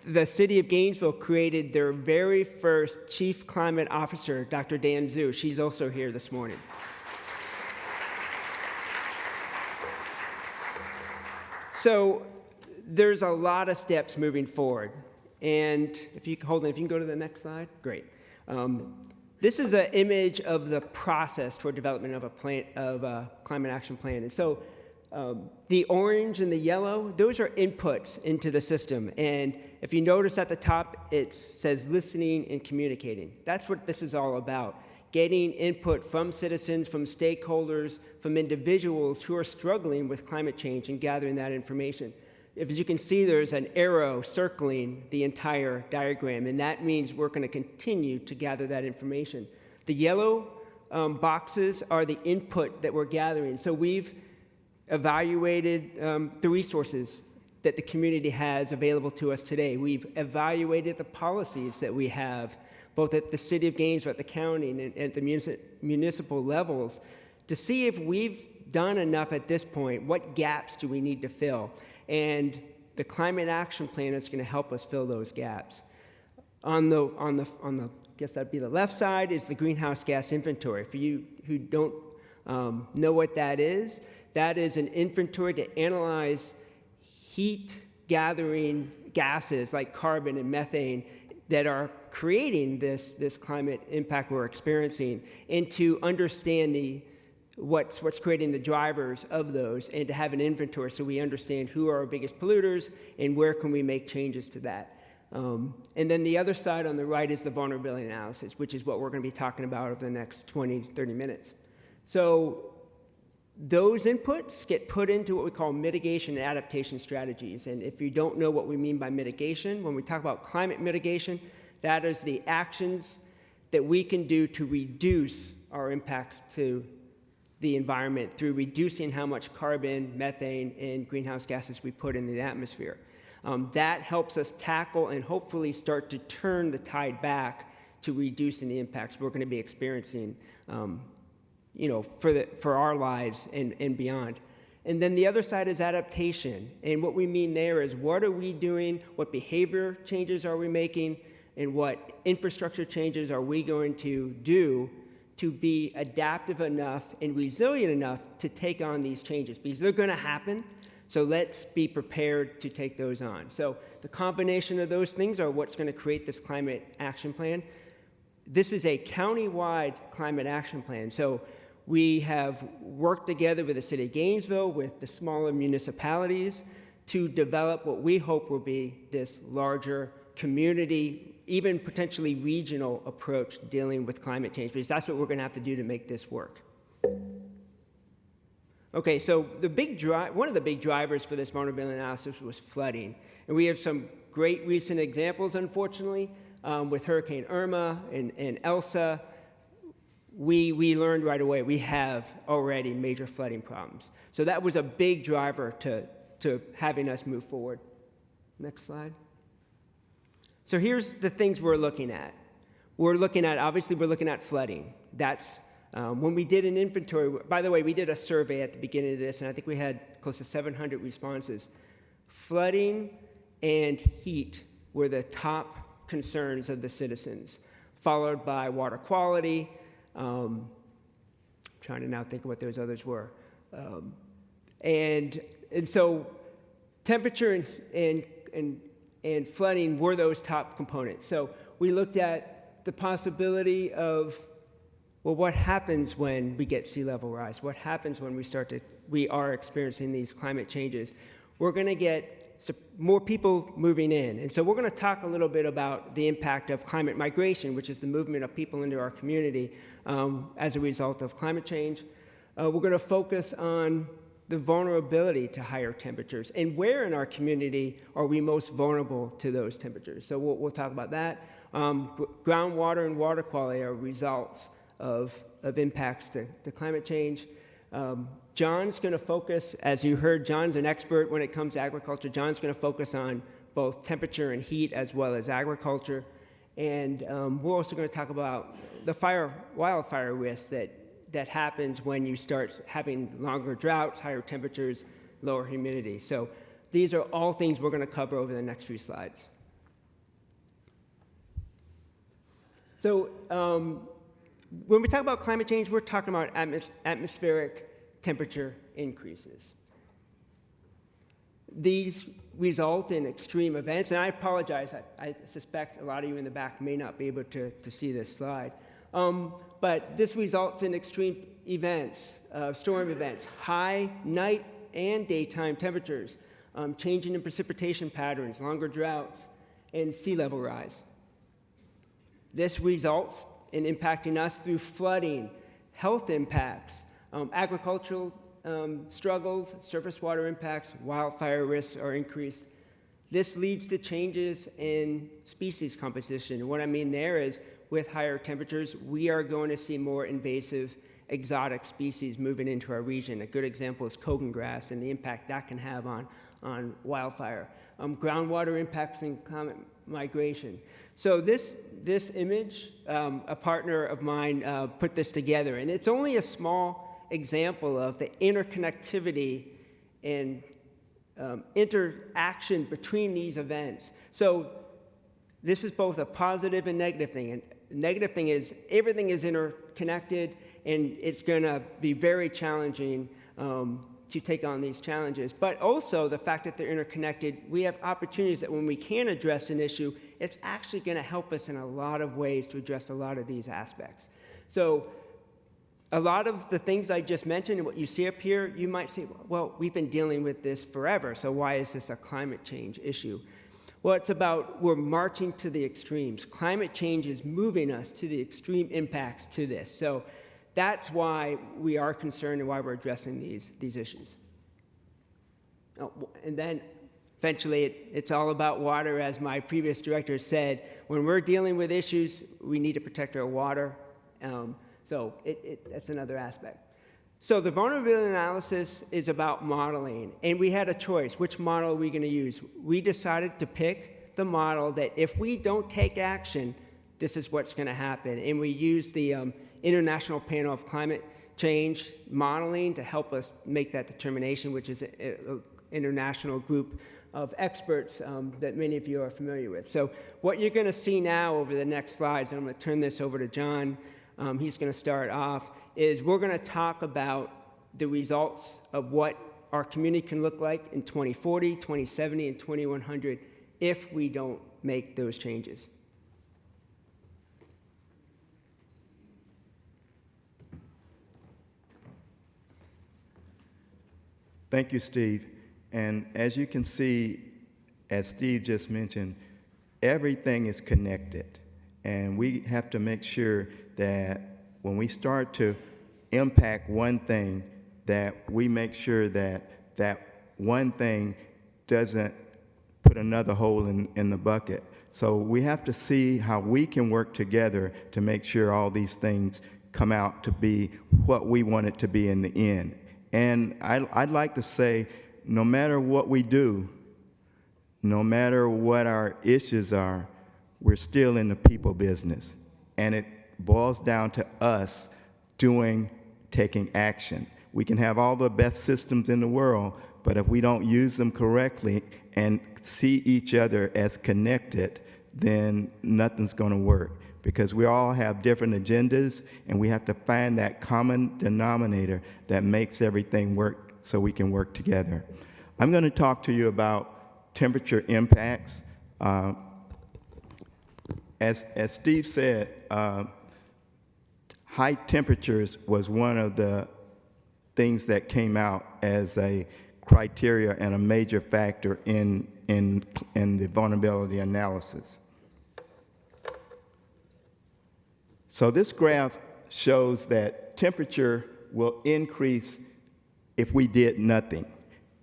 The city of Gainesville created their very first chief climate officer, Dr. Dan Zhu. She's also here this morning. So there's a lot of steps moving forward. And if you can go to the next slide, great. This is an image of the process toward development of a climate action plan. And so The orange and the yellow, those are inputs into the system. And if you notice at the top, it says listening and communicating. That's what this is all about. Getting input from citizens, from stakeholders, from individuals who are struggling with climate change and gathering that information. As you can see, there's an arrow circling the entire diagram, and that means we're going to continue to gather that information. The yellow boxes are the input that we're gathering. So we've evaluated the resources that the community has available to us today. We've evaluated the policies that we have, both at the City of Gainesville, at the county, and at the municipal levels, to see if we've done enough at this point. What gaps do we need to fill? And the Climate Action Plan is going to help us fill those gaps. On the I guess that'd be the left side, is the greenhouse gas inventory. For you who don't know what that is an inventory to analyze heat gathering gases like carbon and methane that are creating this climate impact we're experiencing, and to understand what's creating the drivers of those, and to have an inventory so we understand who are our biggest polluters and where can we make changes to that. And then the other side on the right is the vulnerability analysis, which is what we're going to be talking about over the next 20, 30 minutes. So those inputs get put into what we call mitigation and adaptation strategies. And if you don't know what we mean by mitigation, when we talk about climate mitigation, that is the actions that we can do to reduce our impacts to the environment through reducing how much carbon, methane, and greenhouse gases we put in the atmosphere. That helps us tackle and hopefully start to turn the tide back to reducing the impacts we're going to be experiencing for our lives and beyond. And then the other side is adaptation. And what we mean there is, what are we doing? What behavior changes are we making? And what infrastructure changes are we going to do to be adaptive enough and resilient enough to take on these changes? Because they're going to happen. So let's be prepared to take those on. So the combination of those things are what's going to create this climate action plan. This is a county-wide climate action plan. So we have worked together with the City of Gainesville, with the smaller municipalities, to develop what we hope will be this larger community, even potentially regional approach to dealing with climate change, because that's what we're going to have to do to make this work. Okay, so one of the big drivers for this vulnerability analysis was flooding. And we have some great recent examples, unfortunately, with Hurricane Irma and Elsa. We learned right away we have already major flooding problems. So that was a big driver to having us move forward. Next slide. So here's the things we're looking at. Obviously we're looking at flooding. That's when we did an inventory. By the way, we did a survey at the beginning of this, and I think we had close to 700 responses. Flooding and heat were the top concerns of the citizens, followed by water quality. Trying to now think of what those others were. And so temperature and flooding were those top components. So we looked at the possibility of, well, what happens when we get sea level rise? What happens when we are experiencing these climate changes? We're going to get more people moving in. And so we're going to talk a little bit about the impact of climate migration, which is the movement of people into our community as a result of climate change. We're going to focus on the vulnerability to higher temperatures and where in our community are we most vulnerable to those temperatures. So we'll talk about that. Groundwater and water quality are results of impacts to climate change. John's going to focus, as you heard, John's an expert when it comes to agriculture. John's going to focus on both temperature and heat as well as agriculture. And we're also going to talk about the wildfire risk that happens when you start having longer droughts, higher temperatures, lower humidity. So these are all things we're going to cover over the next few slides. So when we talk about climate change, we're talking about atmospheric temperature increases. These result in extreme events, and I apologize, I suspect a lot of you in the back may not be able to see this slide. But this results in extreme events, storm events, high night and daytime temperatures, changing in precipitation patterns, longer droughts, and sea level rise. This results in impacting us through flooding, health impacts, agricultural struggles, surface water impacts, wildfire risks are increased. This leads to changes in species composition. And what I mean there is, with higher temperatures, we are going to see more invasive exotic species moving into our region. A good example is Kogan grass and the impact that can have on wildfire. Groundwater impacts and climate migration. So this image, a partner of mine put this together, and it's only a small example of the interconnectivity and interaction between these events. So this is both a positive and negative thing. And the negative thing is everything is interconnected, and it's going to be very challenging to take on these challenges. But also the fact that they're interconnected, we have opportunities that when we can address an issue, it's actually going to help us in a lot of ways to address a lot of these aspects. So a lot of the things I just mentioned and what you see up here, you might say, well, we've been dealing with this forever, so why is this a climate change issue? Well, it's about we're marching to the extremes. Climate change is moving us to the extreme impacts to this. So that's why we are concerned and why we're addressing these issues. Oh, and then eventually it's all about water, as my previous director said. When we're dealing with issues, we need to protect our water. So that's another aspect. So the vulnerability analysis is about modeling, and we had a choice. Which model are we going to use? We decided to pick the model that if we don't take action, this is what's going to happen. And we used the International Panel of Climate Change modeling to help us make that determination, which is an international group of experts that many of you are familiar with. So what you're going to see now over the next slides, and I'm going to turn this over to John, he's going to start off, is we're going to talk about the results of what our community can look like in 2040, 2070, and 2100 if we don't make those changes. Thank you, Steve. And as you can see, as Steve just mentioned, everything is connected. And we have to make sure that when we start to impact one thing, that we make sure that that one thing doesn't put another hole in the bucket. So we have to see how we can work together to make sure all these things come out to be what we want it to be in the end. And I'd like to say, no matter what we do, no matter what our issues are, we're still in the people business. And it boils down to us taking action. We can have all the best systems in the world, but if we don't use them correctly and see each other as connected, then nothing's going to work. Because we all have different agendas, and we have to find that common denominator that makes everything work so we can work together. I'm going to talk to you about temperature impacts. As Steve said, high temperatures was one of the things that came out as a criteria and a major factor in the vulnerability analysis. So this graph shows that temperature will increase if we did nothing.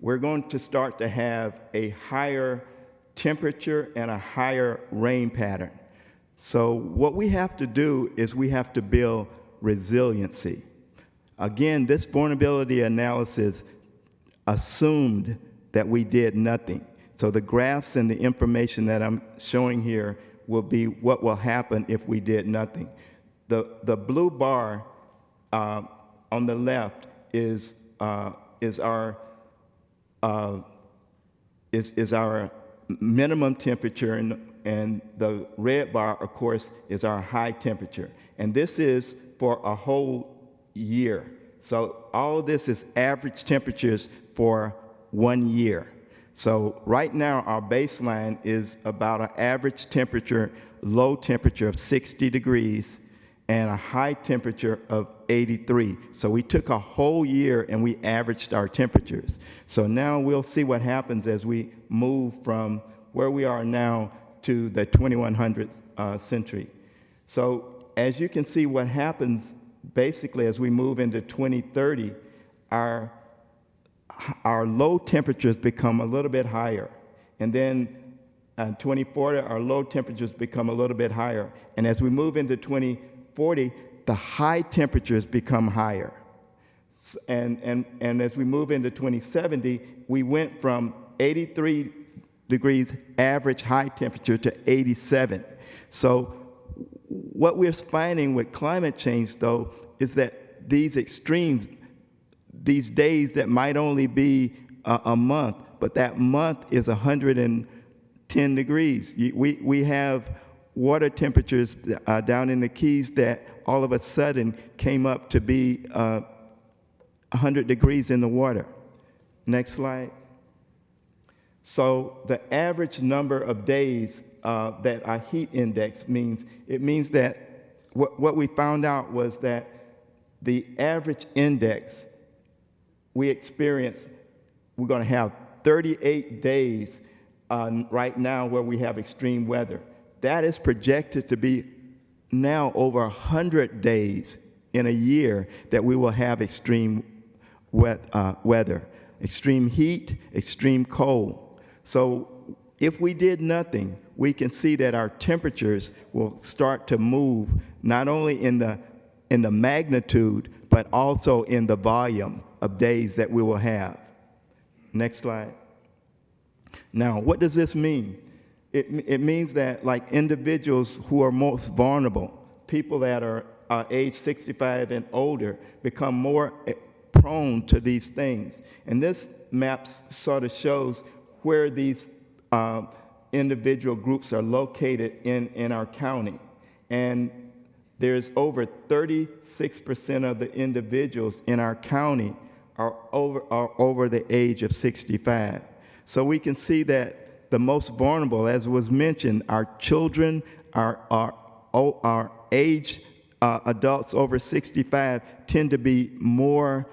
We're going to start to have a higher temperature and a higher rain pattern. So what we have to do is we have to build resiliency. Again, this vulnerability analysis assumed that we did nothing. So the graphs and the information that I'm showing here will be what will happen if we did nothing. The blue bar on the left is our minimum temperature, and the red bar, of course, is our high temperature. And this is for a whole year. So all of this is average temperatures for 1 year. So right now, our baseline is about an average temperature, low temperature of 60 degrees, and a high temperature of 83. So we took a whole year and we averaged our temperatures. So now we'll see what happens as we move from where we are now to the 2100th century. So as you can see, what happens basically as we move into 2030, our low temperatures become a little bit higher. And then 2040, our low temperatures become a little bit higher. And as we move into 2040, the high temperatures become higher. And as we move into 2070, we went from 83 degrees average high temperature to 87. So what we're finding with climate change, though, is that these extremes, these days that might only be a month, but that month is 110 degrees. We have water temperatures down in the Keys that all of a sudden came up to be 100 degrees in the water. Next slide. So the average number of days that our heat index means, it means that what we found out was that the average index we experience, we're going to have 38 days right now where we have extreme weather. That is projected to be now over 100 days in a year that we will have extreme weather, extreme heat, extreme cold. So if we did nothing, we can see that our temperatures will start to move not only in the magnitude, but also in the volume of days that we will have. Next slide. Now, what does this mean? It means that like individuals who are most vulnerable, people that are age 65 and older, become more prone to these things. And this map sort of shows where these individual groups are located in our county. And there's over 36% of the individuals in our county are over the age of 65. So we can see that the most vulnerable, as was mentioned, our children, our age adults over 65 tend to be more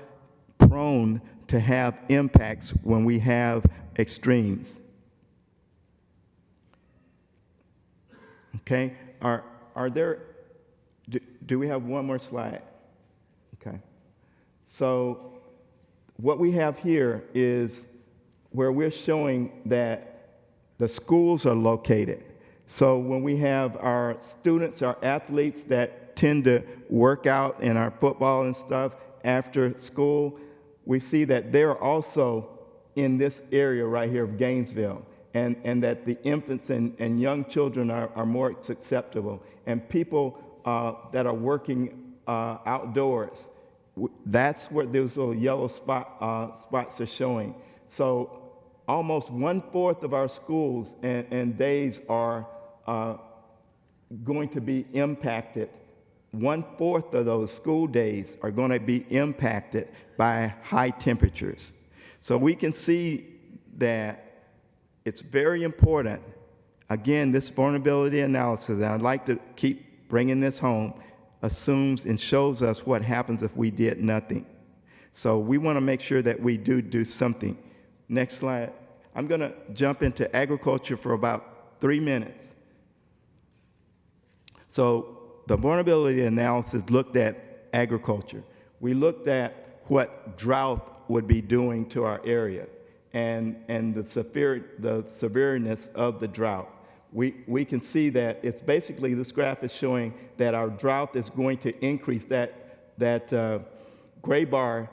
prone to have impacts when we have extremes. Okay, are there, do we have one more slide? Okay, so what we have here is where we're showing that the schools are located. So when we have our students, our athletes that tend to work out in our football and stuff after school, we see that they're also in this area right here of Gainesville, and that the infants and young children are more susceptible. And people that are working outdoors, that's where those little yellow spots are showing. So almost 1/4 of our schools and days are going to be impacted. 1/4 of those school days are going to be impacted by high temperatures. So we can see that it's very important. Again, this vulnerability analysis, and I'd like to keep bringing this home, assumes and shows us what happens if we did nothing. So we want to make sure that we do something. Next slide. I'm going to jump into agriculture for about 3 minutes. So the vulnerability analysis looked at agriculture. We looked at what drought would be doing to our area and the severeness of the drought. We can see that it's basically, this graph is showing that our drought is going to increase. That gray bar,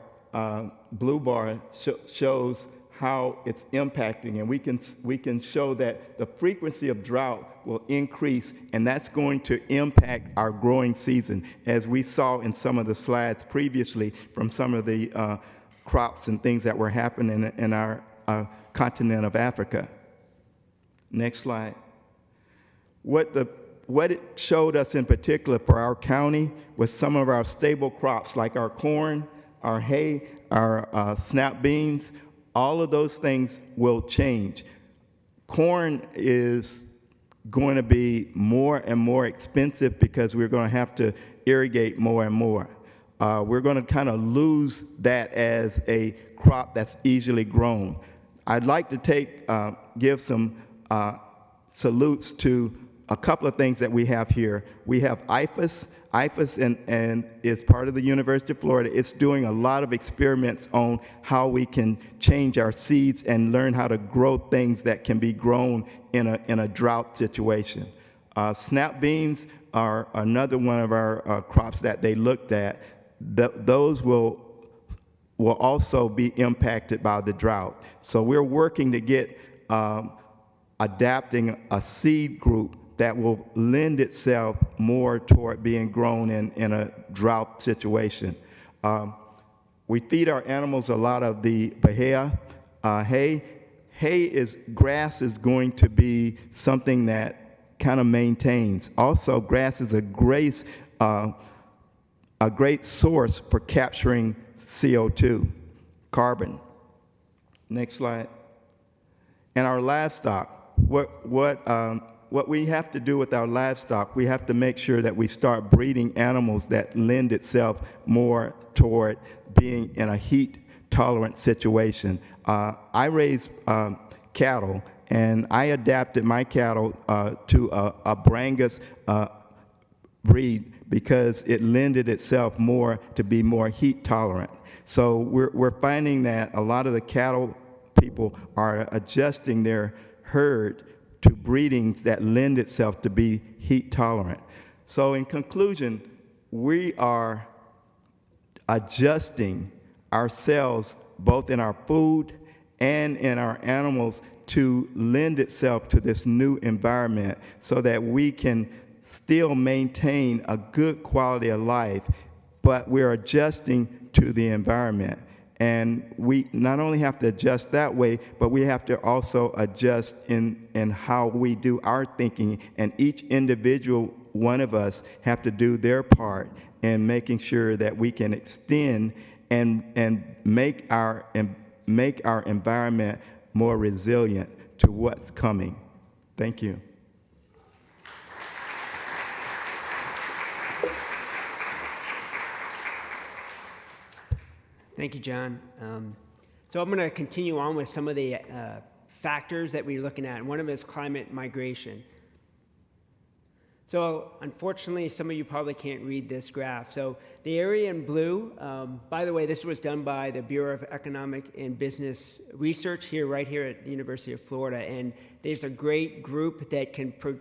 blue bar shows how it's impacting, and we can show that the frequency of drought will increase, and that's going to impact our growing season, as we saw in some of the slides previously from some of the crops and things that were happening in our continent of Africa. Next slide. What it showed us in particular for our county was some of our stable crops, like our corn, our hay, our snap beans. All of those things will change. Corn is going to be more and more expensive because we're going to have to irrigate more and more. We're going to kind of lose that as a crop that's easily grown. I'd like to give some salutes to a couple of things that we have here. We have IFAS. IFAS and is part of the University of Florida. It's doing a lot of experiments on how we can change our seeds and learn how to grow things that can be grown in a drought situation. Snap beans are another one of our crops that they looked at. Those will also be impacted by the drought. So we're working to get adapting a seed group that will lend itself more toward being grown in a drought situation. We feed our animals a lot of the bahia hay. Grass is going to be something that kind of maintains. Also, grass is a great source for capturing CO2, carbon. Next slide. And our livestock, what we have to do with our livestock, we have to make sure that we start breeding animals that lend itself more toward being in a heat-tolerant situation. I raise cattle, and I adapted my cattle to a Brangus breed because it lended itself more to be more heat-tolerant. So we're finding that a lot of the cattle people are adjusting their herd to breedings that lend itself to be heat tolerant. So in conclusion, we are adjusting ourselves both in our food and in our animals to lend itself to this new environment so that we can still maintain a good quality of life, but we're adjusting to the environment. And we not only have to adjust that way, but we have to also adjust in how we do our thinking, and each individual one of us have to do their part in making sure that we can extend and make our environment more resilient to what's coming. Thank you. Thank you, John. So I'm going to continue on with some of the factors that we're looking at, and one of them is climate migration. So unfortunately, some of you probably can't read this graph. So the area in blue, by the way, this was done by the Bureau of Economic and Business Research right here at the University of Florida, and there's a great group that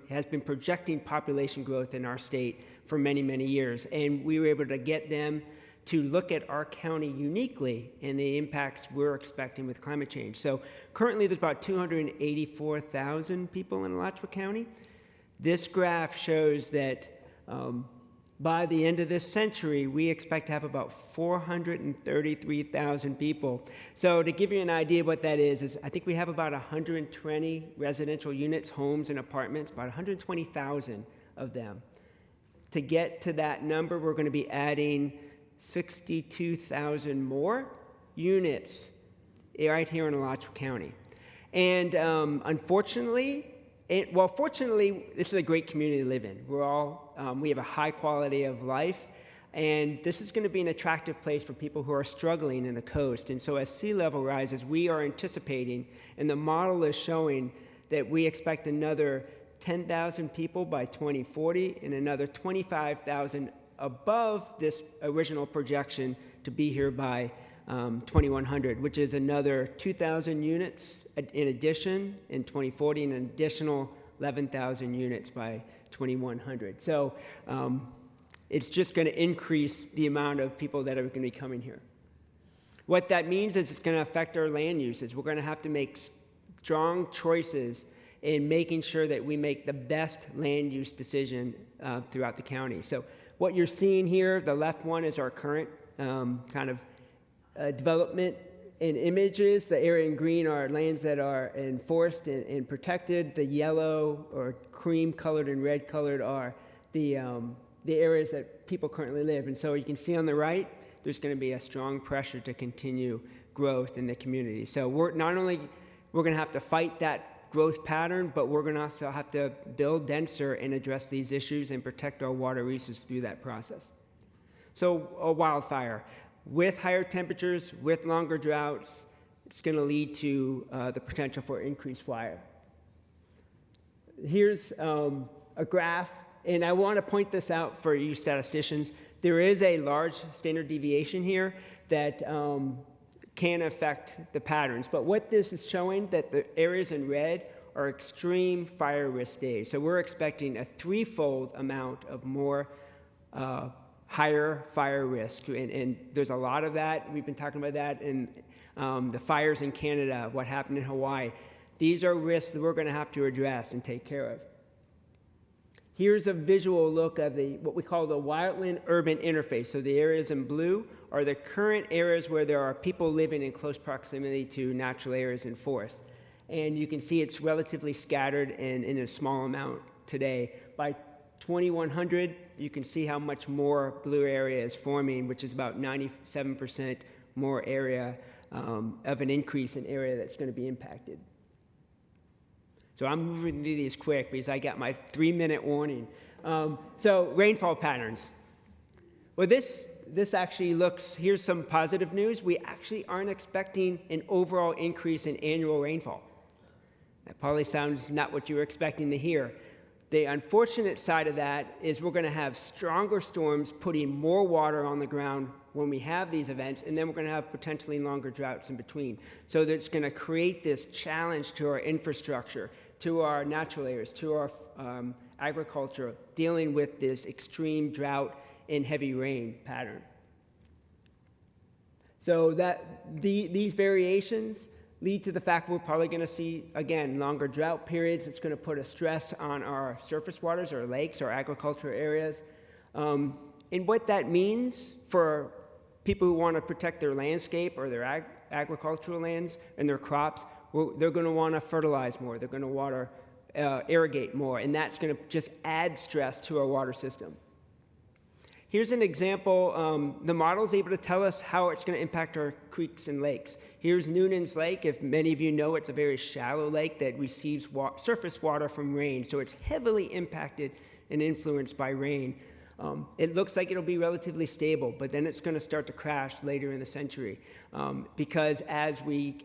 has been projecting population growth in our state for many, many years, and we were able to get them to look at our county uniquely and the impacts we're expecting with climate change. So currently there's about 284,000 people in Alachua County. This graph shows that by the end of this century, we expect to have about 433,000 people. So to give you an idea of what that is I think we have about 120 residential units, homes, and apartments, about 120,000 of them. To get to that number, we're going to be adding 62,000 more units right here in Alachua County. And fortunately, this is a great community to live in. We have a high quality of life, and this is going to be an attractive place for people who are struggling in the coast. And so as sea level rises, we are anticipating, and the model is showing that we expect another 10,000 people by 2040 and another 25,000 above this original projection to be here by 2100, which is another 2,000 units in addition in 2040 and an additional 11,000 units by 2100. So it's just going to increase the amount of people that are going to be coming here. What that means is it's going to affect our land uses. We're going to have to make strong choices in making sure that we make the best land use decision throughout the county. So what you're seeing here, the left one is our current kind of development and images. The area in green are lands that are enforced and protected. The yellow or cream colored and red colored are the areas that people currently live. And so you can see on the right, there's going to be a strong pressure to continue growth in the community. So we're going to have to fight that growth pattern, but we're going to also have to build denser and address these issues and protect our water resources through that process. So a wildfire. With higher temperatures, with longer droughts, it's going to lead to the potential for increased fire. Here's a graph, and I want to point this out for you statisticians. There is a large standard deviation here that can affect the patterns. But what this is showing, that the areas in red are extreme fire risk days. So we're expecting a threefold amount of more higher fire risk. And there's a lot of that. We've been talking about that in the fires in Canada, what happened in Hawaii. These are risks that we're going to have to address and take care of. Here's a visual look of what we call the wildland-urban interface. So the areas in blue are the current areas where there are people living in close proximity to natural areas and forests. And you can see it's relatively scattered and in a small amount today. By 2100, you can see how much more blue area is forming, which is about 97% more area of an increase in area that's going to be impacted. So I'm moving through these quick because I got my 3-minute warning. So rainfall patterns. Well, this actually looks, here's some positive news. We actually aren't expecting an overall increase in annual rainfall. That probably sounds not what you were expecting to hear. The unfortunate side of that is we're going to have stronger storms putting more water on the ground when we have these events, and then we're going to have potentially longer droughts in between. So that's going to create this challenge to our infrastructure, to our natural areas, to our agriculture, dealing with this extreme drought and heavy rain pattern. So these variations lead to the fact we're probably going to see, again, longer drought periods. It's going to put a stress on our surface waters, our lakes, our agricultural areas. And what that means for people who want to protect their landscape or their agricultural lands and their crops, they're going to want to fertilize more. They're going to want to irrigate more, and that's going to just add stress to our water system. Here's an example. The model is able to tell us how it's going to impact our creeks and lakes. Here's Noonan's Lake. If many of you know, it's a very shallow lake that receives surface water from rain, so it's heavily impacted and influenced by rain. It looks like it'll be relatively stable, but then it's going to start to crash later in the century because as we,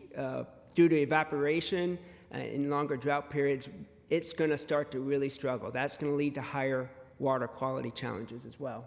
due to evaporation in longer drought periods, it's going to start to really struggle. That's going to lead to higher water quality challenges as well.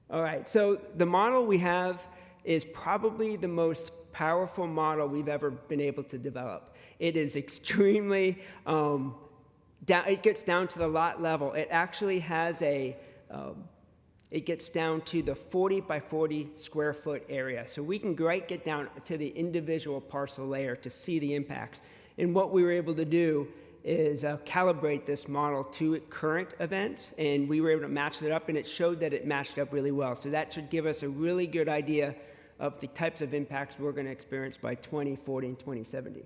All right, so the model we have is probably the most powerful model we've ever been able to develop. It is extremely, it gets down to the lot level. It actually has it gets down to the 40 by 40 square foot area. So we can get down to the individual parcel layer to see the impacts. And what we were able to do is calibrate this model to current events, and we were able to match it up, and it showed that it matched up really well. So that should give us a really good idea of the types of impacts we're going to experience by 2040 and 2070.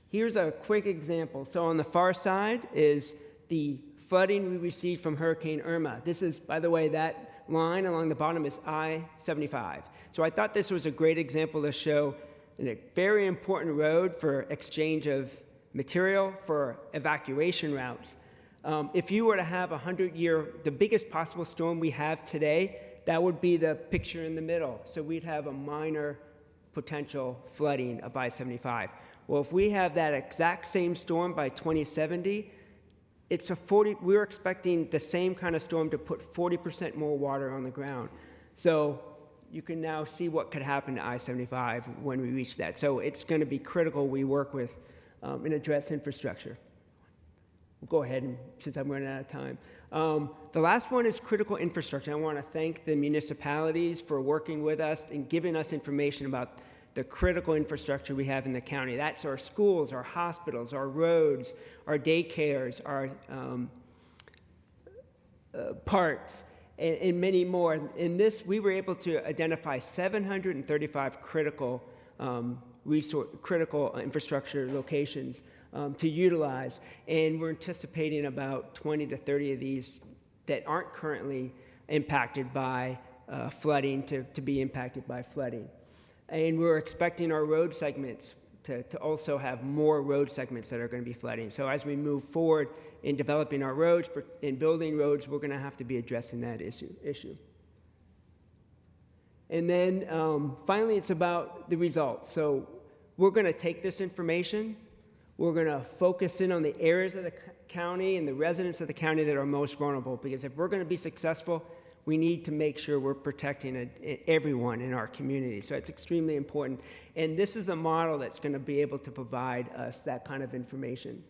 Here's a quick example. So on the far side is the flooding we received from Hurricane Irma. This is, by the way, that line along the bottom is I-75. So I thought this was a great example to show a very important road for exchange of material for evacuation routes. If you were to have the biggest possible storm we have today, that would be the picture in the middle. So we'd have a minor potential flooding of I-75. Well, if we have that exact same storm by 2070, we're expecting the same kind of storm to put 40% more water on the ground. So you can now see what could happen to I-75 when we reach that. So it's going to be critical we work with and address infrastructure. We'll go ahead, since I'm running out of time. The last one is critical infrastructure. I want to thank the municipalities for working with us and giving us information about the critical infrastructure we have in the county. That's our schools, our hospitals, our roads, our daycares, our parks, and many more. In this, we were able to identify 735 critical infrastructure locations to utilize, and we're anticipating about 20 to 30 of these that aren't currently impacted by flooding to be impacted by flooding. And we're expecting our road segments to also have more road segments that are going to be flooding. So as we move forward in developing our roads, in building roads, we're going to have to be addressing that issue. And then finally, it's about the results. So we're going to take this information, we're going to focus in on the areas of the county and the residents of the county that are most vulnerable, because if we're going to be successful, we need to make sure we're protecting everyone in our community. So it's extremely important. And this is a model that's going to be able to provide us that kind of information.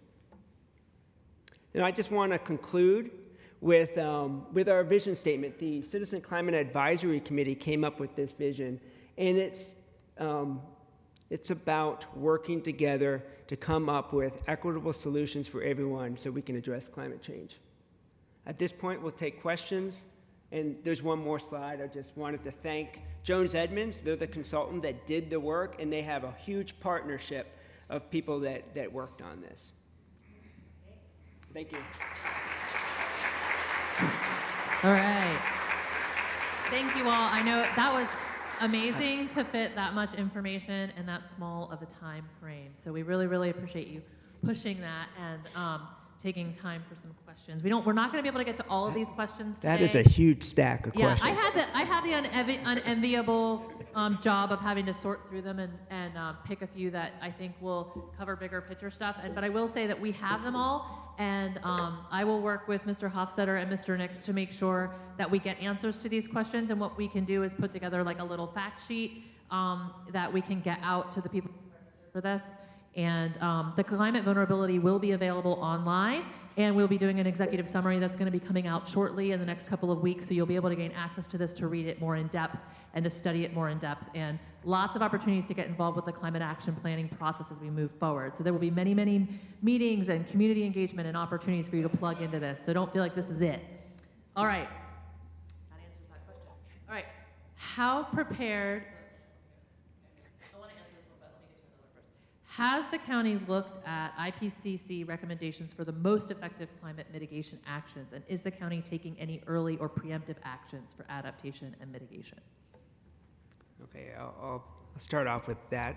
And I just want to conclude with our vision statement. The Citizen Climate Advisory Committee came up with this vision, and it's about working together to come up with equitable solutions for everyone so we can address climate change. At this point, we'll take questions. And there's one more slide. I just wanted to thank Jones Edmonds. They're the consultant that did the work, and they have a huge partnership of people that worked on this. Thank you. All right. Thank you all. I know that was amazing to fit that much information in that small of a time frame. So we really, really appreciate you pushing that and taking time for some questions. We're not going to be able to get to all of these questions today. That is a huge stack of questions. I had the unenviable job of having to sort through them and pick a few that I think will cover bigger picture stuff. But I will say that we have them all, and I will work with Mr. Hofstetter and Mr. Nix to make sure that we get answers to these questions. And what we can do is put together like a little fact sheet that we can get out to the people for this. And the climate vulnerability will be available online, and we'll be doing an executive summary that's going to be coming out shortly in the next couple of weeks, so you'll be able to gain access to this to read it more in depth and to study it more in depth, and lots of opportunities to get involved with the climate action planning process as we move forward. So there will be many, many meetings and community engagement and opportunities for you to plug into this, so don't feel like this is it. All right. That answers that question. All right. How prepared... Has the county looked at IPCC recommendations for the most effective climate mitigation actions, and is the county taking any early or preemptive actions for adaptation and mitigation? Okay, I'll start off with that.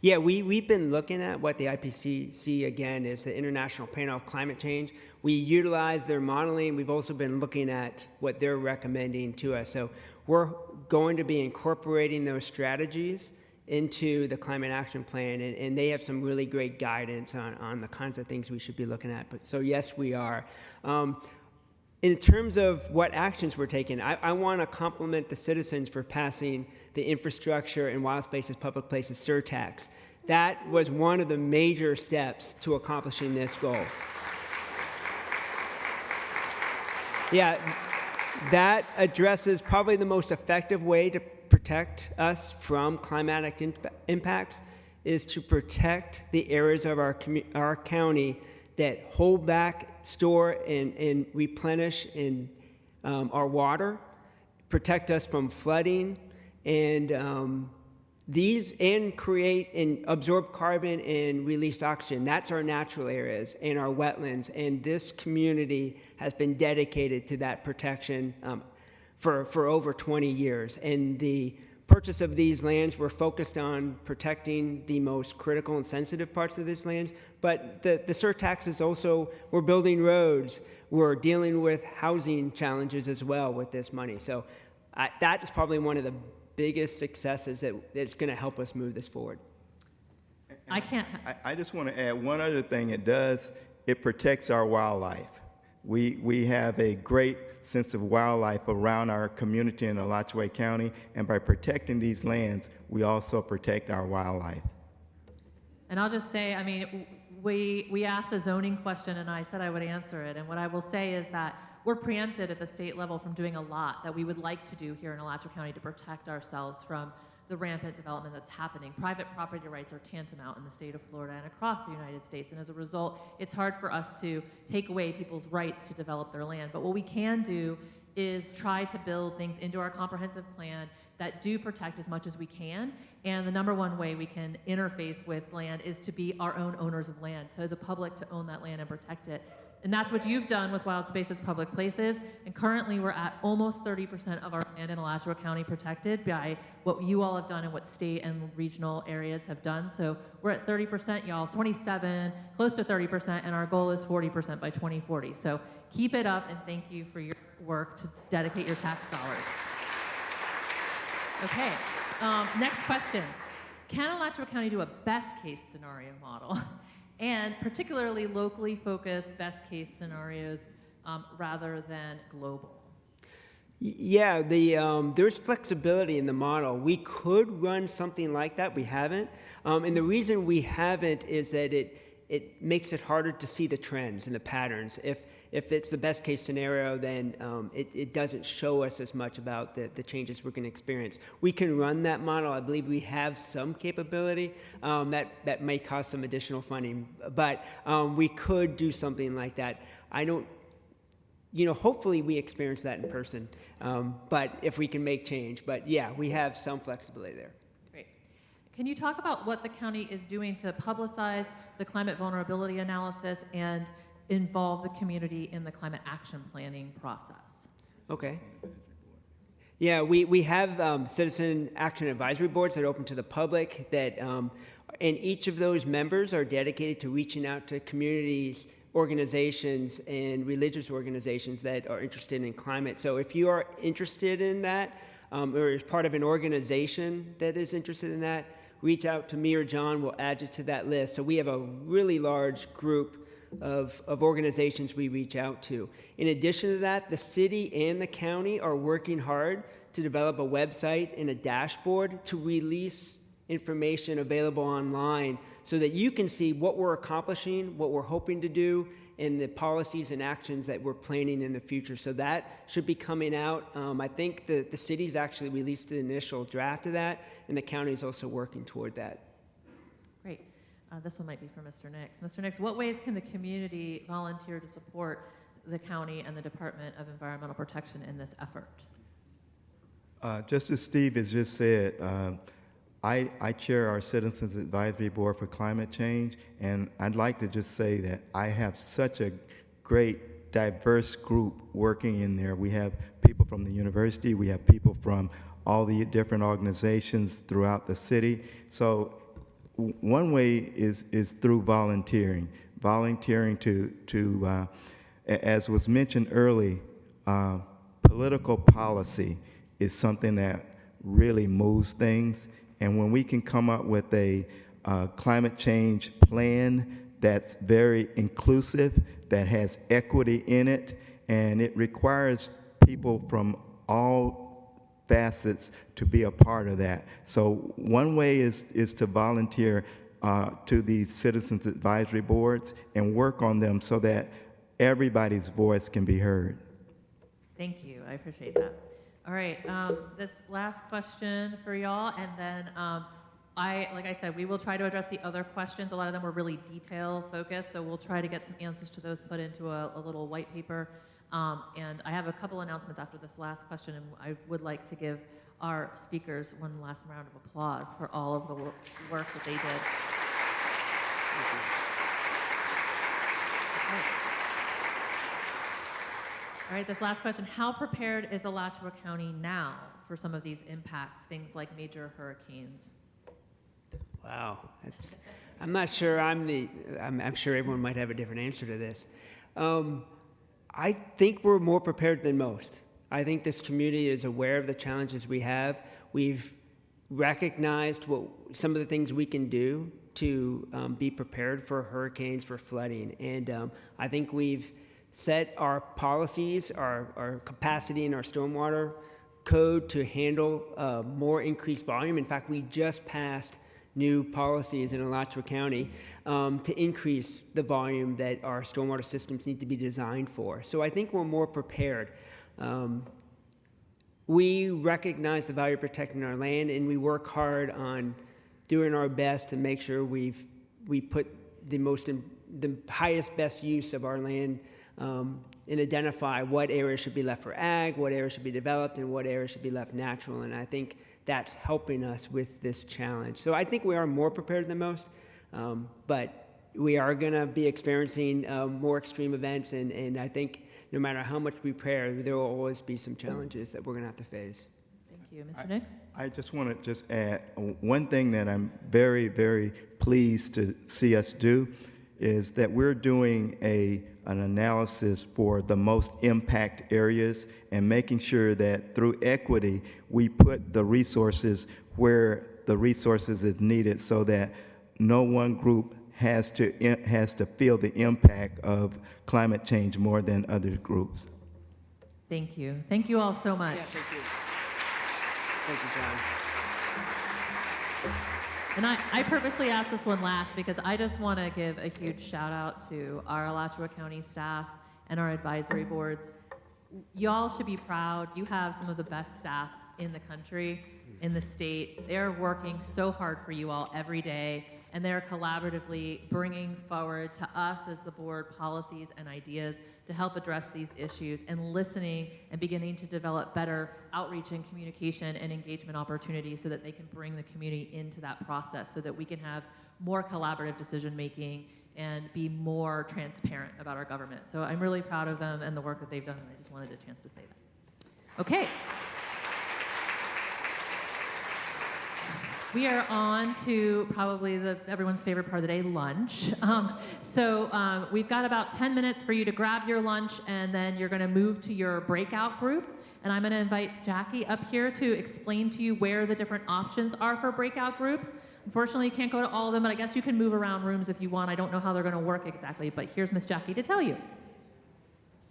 Yeah, we've been looking at what the IPCC, again, is the International Panel on Climate Change. We utilize their modeling. We've also been looking at what they're recommending to us. So we're going to be incorporating those strategies into the climate action plan, and they have some really great guidance on the kinds of things we should be looking at. But so yes, we are. In terms of what actions we're taking, I want to compliment the citizens for passing the infrastructure and wild spaces, public places surtax. That was one of the major steps to accomplishing this goal. Yeah, that addresses probably the most effective way to protect us from climatic impacts is to protect the areas of our county that hold back, store, and replenish our water, protect us from flooding, and create and absorb carbon and release oxygen. That's our natural areas and our wetlands, and this community has been dedicated to that protection for over 20 years. And the purchase of these lands, we're focused on protecting the most critical and sensitive parts of these lands, but the surtax is also, we're building roads, we're dealing with housing challenges as well with this money. So that is probably one of the biggest successes that's going to help us move this forward. I just want to add one other thing it does. It protects our wildlife. We have a great sense of wildlife around our community in Alachua County, and by protecting these lands, we also protect our wildlife. And I'll just say, I mean, we asked a zoning question, and I said I would answer it. And what I will say is that we're preempted at the state level from doing a lot that we would like to do here in Alachua County to protect ourselves from the rampant development that's happening. Private property rights are tantamount in the state of Florida and across the United States, and as a result, it's hard for us to take away people's rights to develop their land. But what we can do is try to build things into our comprehensive plan that do protect as much as we can, and the number one way we can interface with land is to be our own owners of land, to the public to own that land and protect it And that's what you've done with Wild Spaces Public Places. And currently we're at almost 30% of our land in Alachua County protected by what you all have done and what state and regional areas have done. So we're at 30%, y'all, 27, close to 30%, and our goal is 40% by 2040. So keep it up, and thank you for your work to dedicate your tax dollars. Okay, next question. Can Alachua County do a best case scenario model? And particularly locally focused best case scenarios rather than global? Yeah, there's flexibility in the model. We could run something like that. We haven't. And the reason we haven't is that it makes it harder to see the trends and the patterns. If it's the best case scenario, then it doesn't show us as much about the changes we're going to experience. We can run that model. I believe we have some capability. That may cost some additional funding, but we could do something like that. I don't, hopefully we experience that in person, but if we can make change. But yeah, we have some flexibility there. Great. Can you talk about what the county is doing to publicize the climate vulnerability analysis and involve the community in the climate action planning process? Okay. Yeah, we have citizen action advisory boards that are open to the public that, and each of those members are dedicated to reaching out to communities, organizations, and religious organizations that are interested in climate. So if you are interested in that, or is part of an organization that is interested in that, reach out to me or John. We'll add you to that list. So we have a really large group of organizations we reach out to. In addition to that, the city and the county are working hard to develop a website and a dashboard to release information available online so that you can see what we're accomplishing, what we're hoping to do, and the policies and actions that we're planning in the future. So that should be coming out. I think the city's actually released the initial draft of that, and the county is also working toward that. Great. This one might be for Mr. Nix. Mr. Nix, what ways can the community volunteer to support the county and the Department of Environmental Protection in this effort? Just as Steve has just said, I chair our Citizens Advisory Board for Climate Change, and I'd like to just say that I have such a great, diverse group working in there. We have people from the university, we have people from all the different organizations throughout the city. So one way is through volunteering to as was mentioned early, political policy is something that really moves things. And when we can come up with a climate change plan that's very inclusive, that has equity in it, and it requires people from all facets to be a part of that. So one way is to volunteer to these citizens advisory boards and work on them so that everybody's voice can be heard. Thank you. I appreciate that. All right. This last question for y'all, and then like I said, we will try to address the other questions. A lot of them were really detail focused, so we'll try to get some answers to those put into a little white paper. And I have a couple announcements after this last question, and I would like to give our speakers one last round of applause for all of the work that they did. Okay. All right, this last question. How prepared is Alachua County now for some of these impacts, things like major hurricanes? Wow, I'm not sure I'm sure everyone might have a different answer to this. I think we're more prepared than most. I think this community is aware of the challenges we have. We've recognized some of the things we can do to be prepared for hurricanes, for flooding. And I think we've set our policies, our capacity in our stormwater code to handle more increased volume. In fact, we just passed new policies in Alachua County to increase the volume that our stormwater systems need to be designed for. So I think we're more prepared. We recognize the value of protecting our land, and we work hard on doing our best to make sure we put the highest, best use of our land and identify what areas should be left for ag, what areas should be developed, and what areas should be left natural. And I think that's helping us with this challenge. So I think we are more prepared than most, but we are going to be experiencing more extreme events, and I think no matter how much we prepare, there will always be some challenges that we're going to have to face. Thank you. Mr. Nix? I just want to just add one thing that I'm very, very pleased to see us do is that we're doing an analysis for the most impact areas and making sure that through equity, we put the resources where the resources is needed so that no one group has to feel the impact of climate change more than other groups. Thank you. Thank you all so much. Yeah, thank you. Thank you, John. And I purposely asked this one last because I just want to give a huge shout out to our Alachua County staff and our advisory boards. Y'all should be proud. You have some of the best staff in the country, in the state. They're working so hard for you all every day, and they're collaboratively bringing forward to us as the board policies and ideas to help address these issues, and listening and beginning to develop better outreach and communication and engagement opportunities so that they can bring the community into that process so that we can have more collaborative decision making and be more transparent about our government. So I'm really proud of them and the work that they've done, and I just wanted a chance to say that. Okay. We are on to probably everyone's favorite part of the day, lunch. We've got about 10 minutes for you to grab your lunch, and then you're gonna move to your breakout group. And I'm gonna invite Jackie up here to explain to you where the different options are for breakout groups. Unfortunately, you can't go to all of them, but I guess you can move around rooms if you want. I don't know how they're gonna work exactly, but here's Miss Jackie to tell you.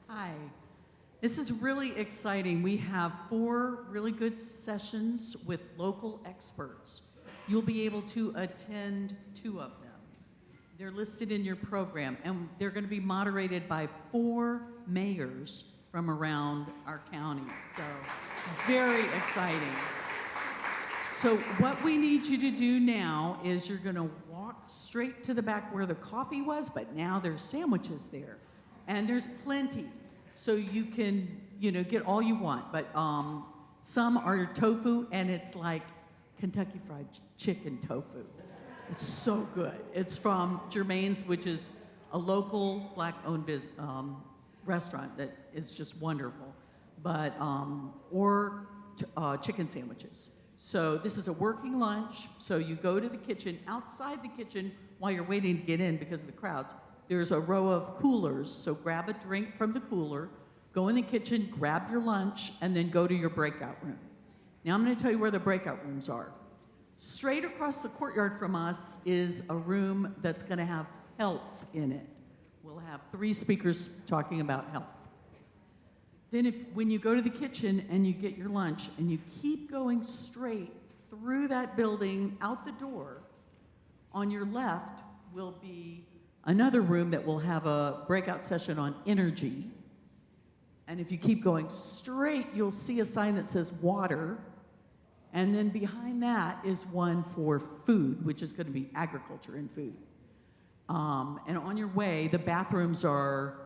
Hi. This is really exciting. We have 4 really good sessions with local experts. You'll be able to attend 2 of them. They're listed in your program, and they're going to be moderated by 4 mayors from around our county. So it's very exciting. So what we need you to do now is you're going to walk straight to the back where the coffee was, but now there's sandwiches there, and there's plenty. So you can, get all you want, but some are tofu, and it's like Kentucky Fried Chicken tofu. It's so good. It's from Germain's, which is a local Black-owned restaurant that is just wonderful. But or chicken sandwiches. So this is a working lunch. So you go to the kitchen. Outside the kitchen, while you're waiting to get in because of the crowds, there's a row of coolers. So grab a drink from the cooler, go in the kitchen, grab your lunch, and then go to your breakout room. Now I'm going to tell you where the breakout rooms are. Straight across the courtyard from us is a room that's going to have health in it. We'll have 3 speakers talking about health. Then when you go to the kitchen and you get your lunch and you keep going straight through that building out the door, on your left will be another room that will have a breakout session on energy. And if you keep going straight, you'll see a sign that says water. And then behind that is one for food, which is going to be agriculture and food. And on your way, the bathrooms are,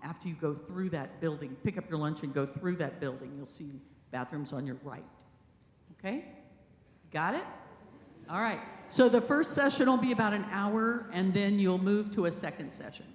after you go through that building, pick up your lunch and go through that building, you'll see bathrooms on your right. Okay? Got it? All right. So the first session will be about an hour, and then you'll move to a second session.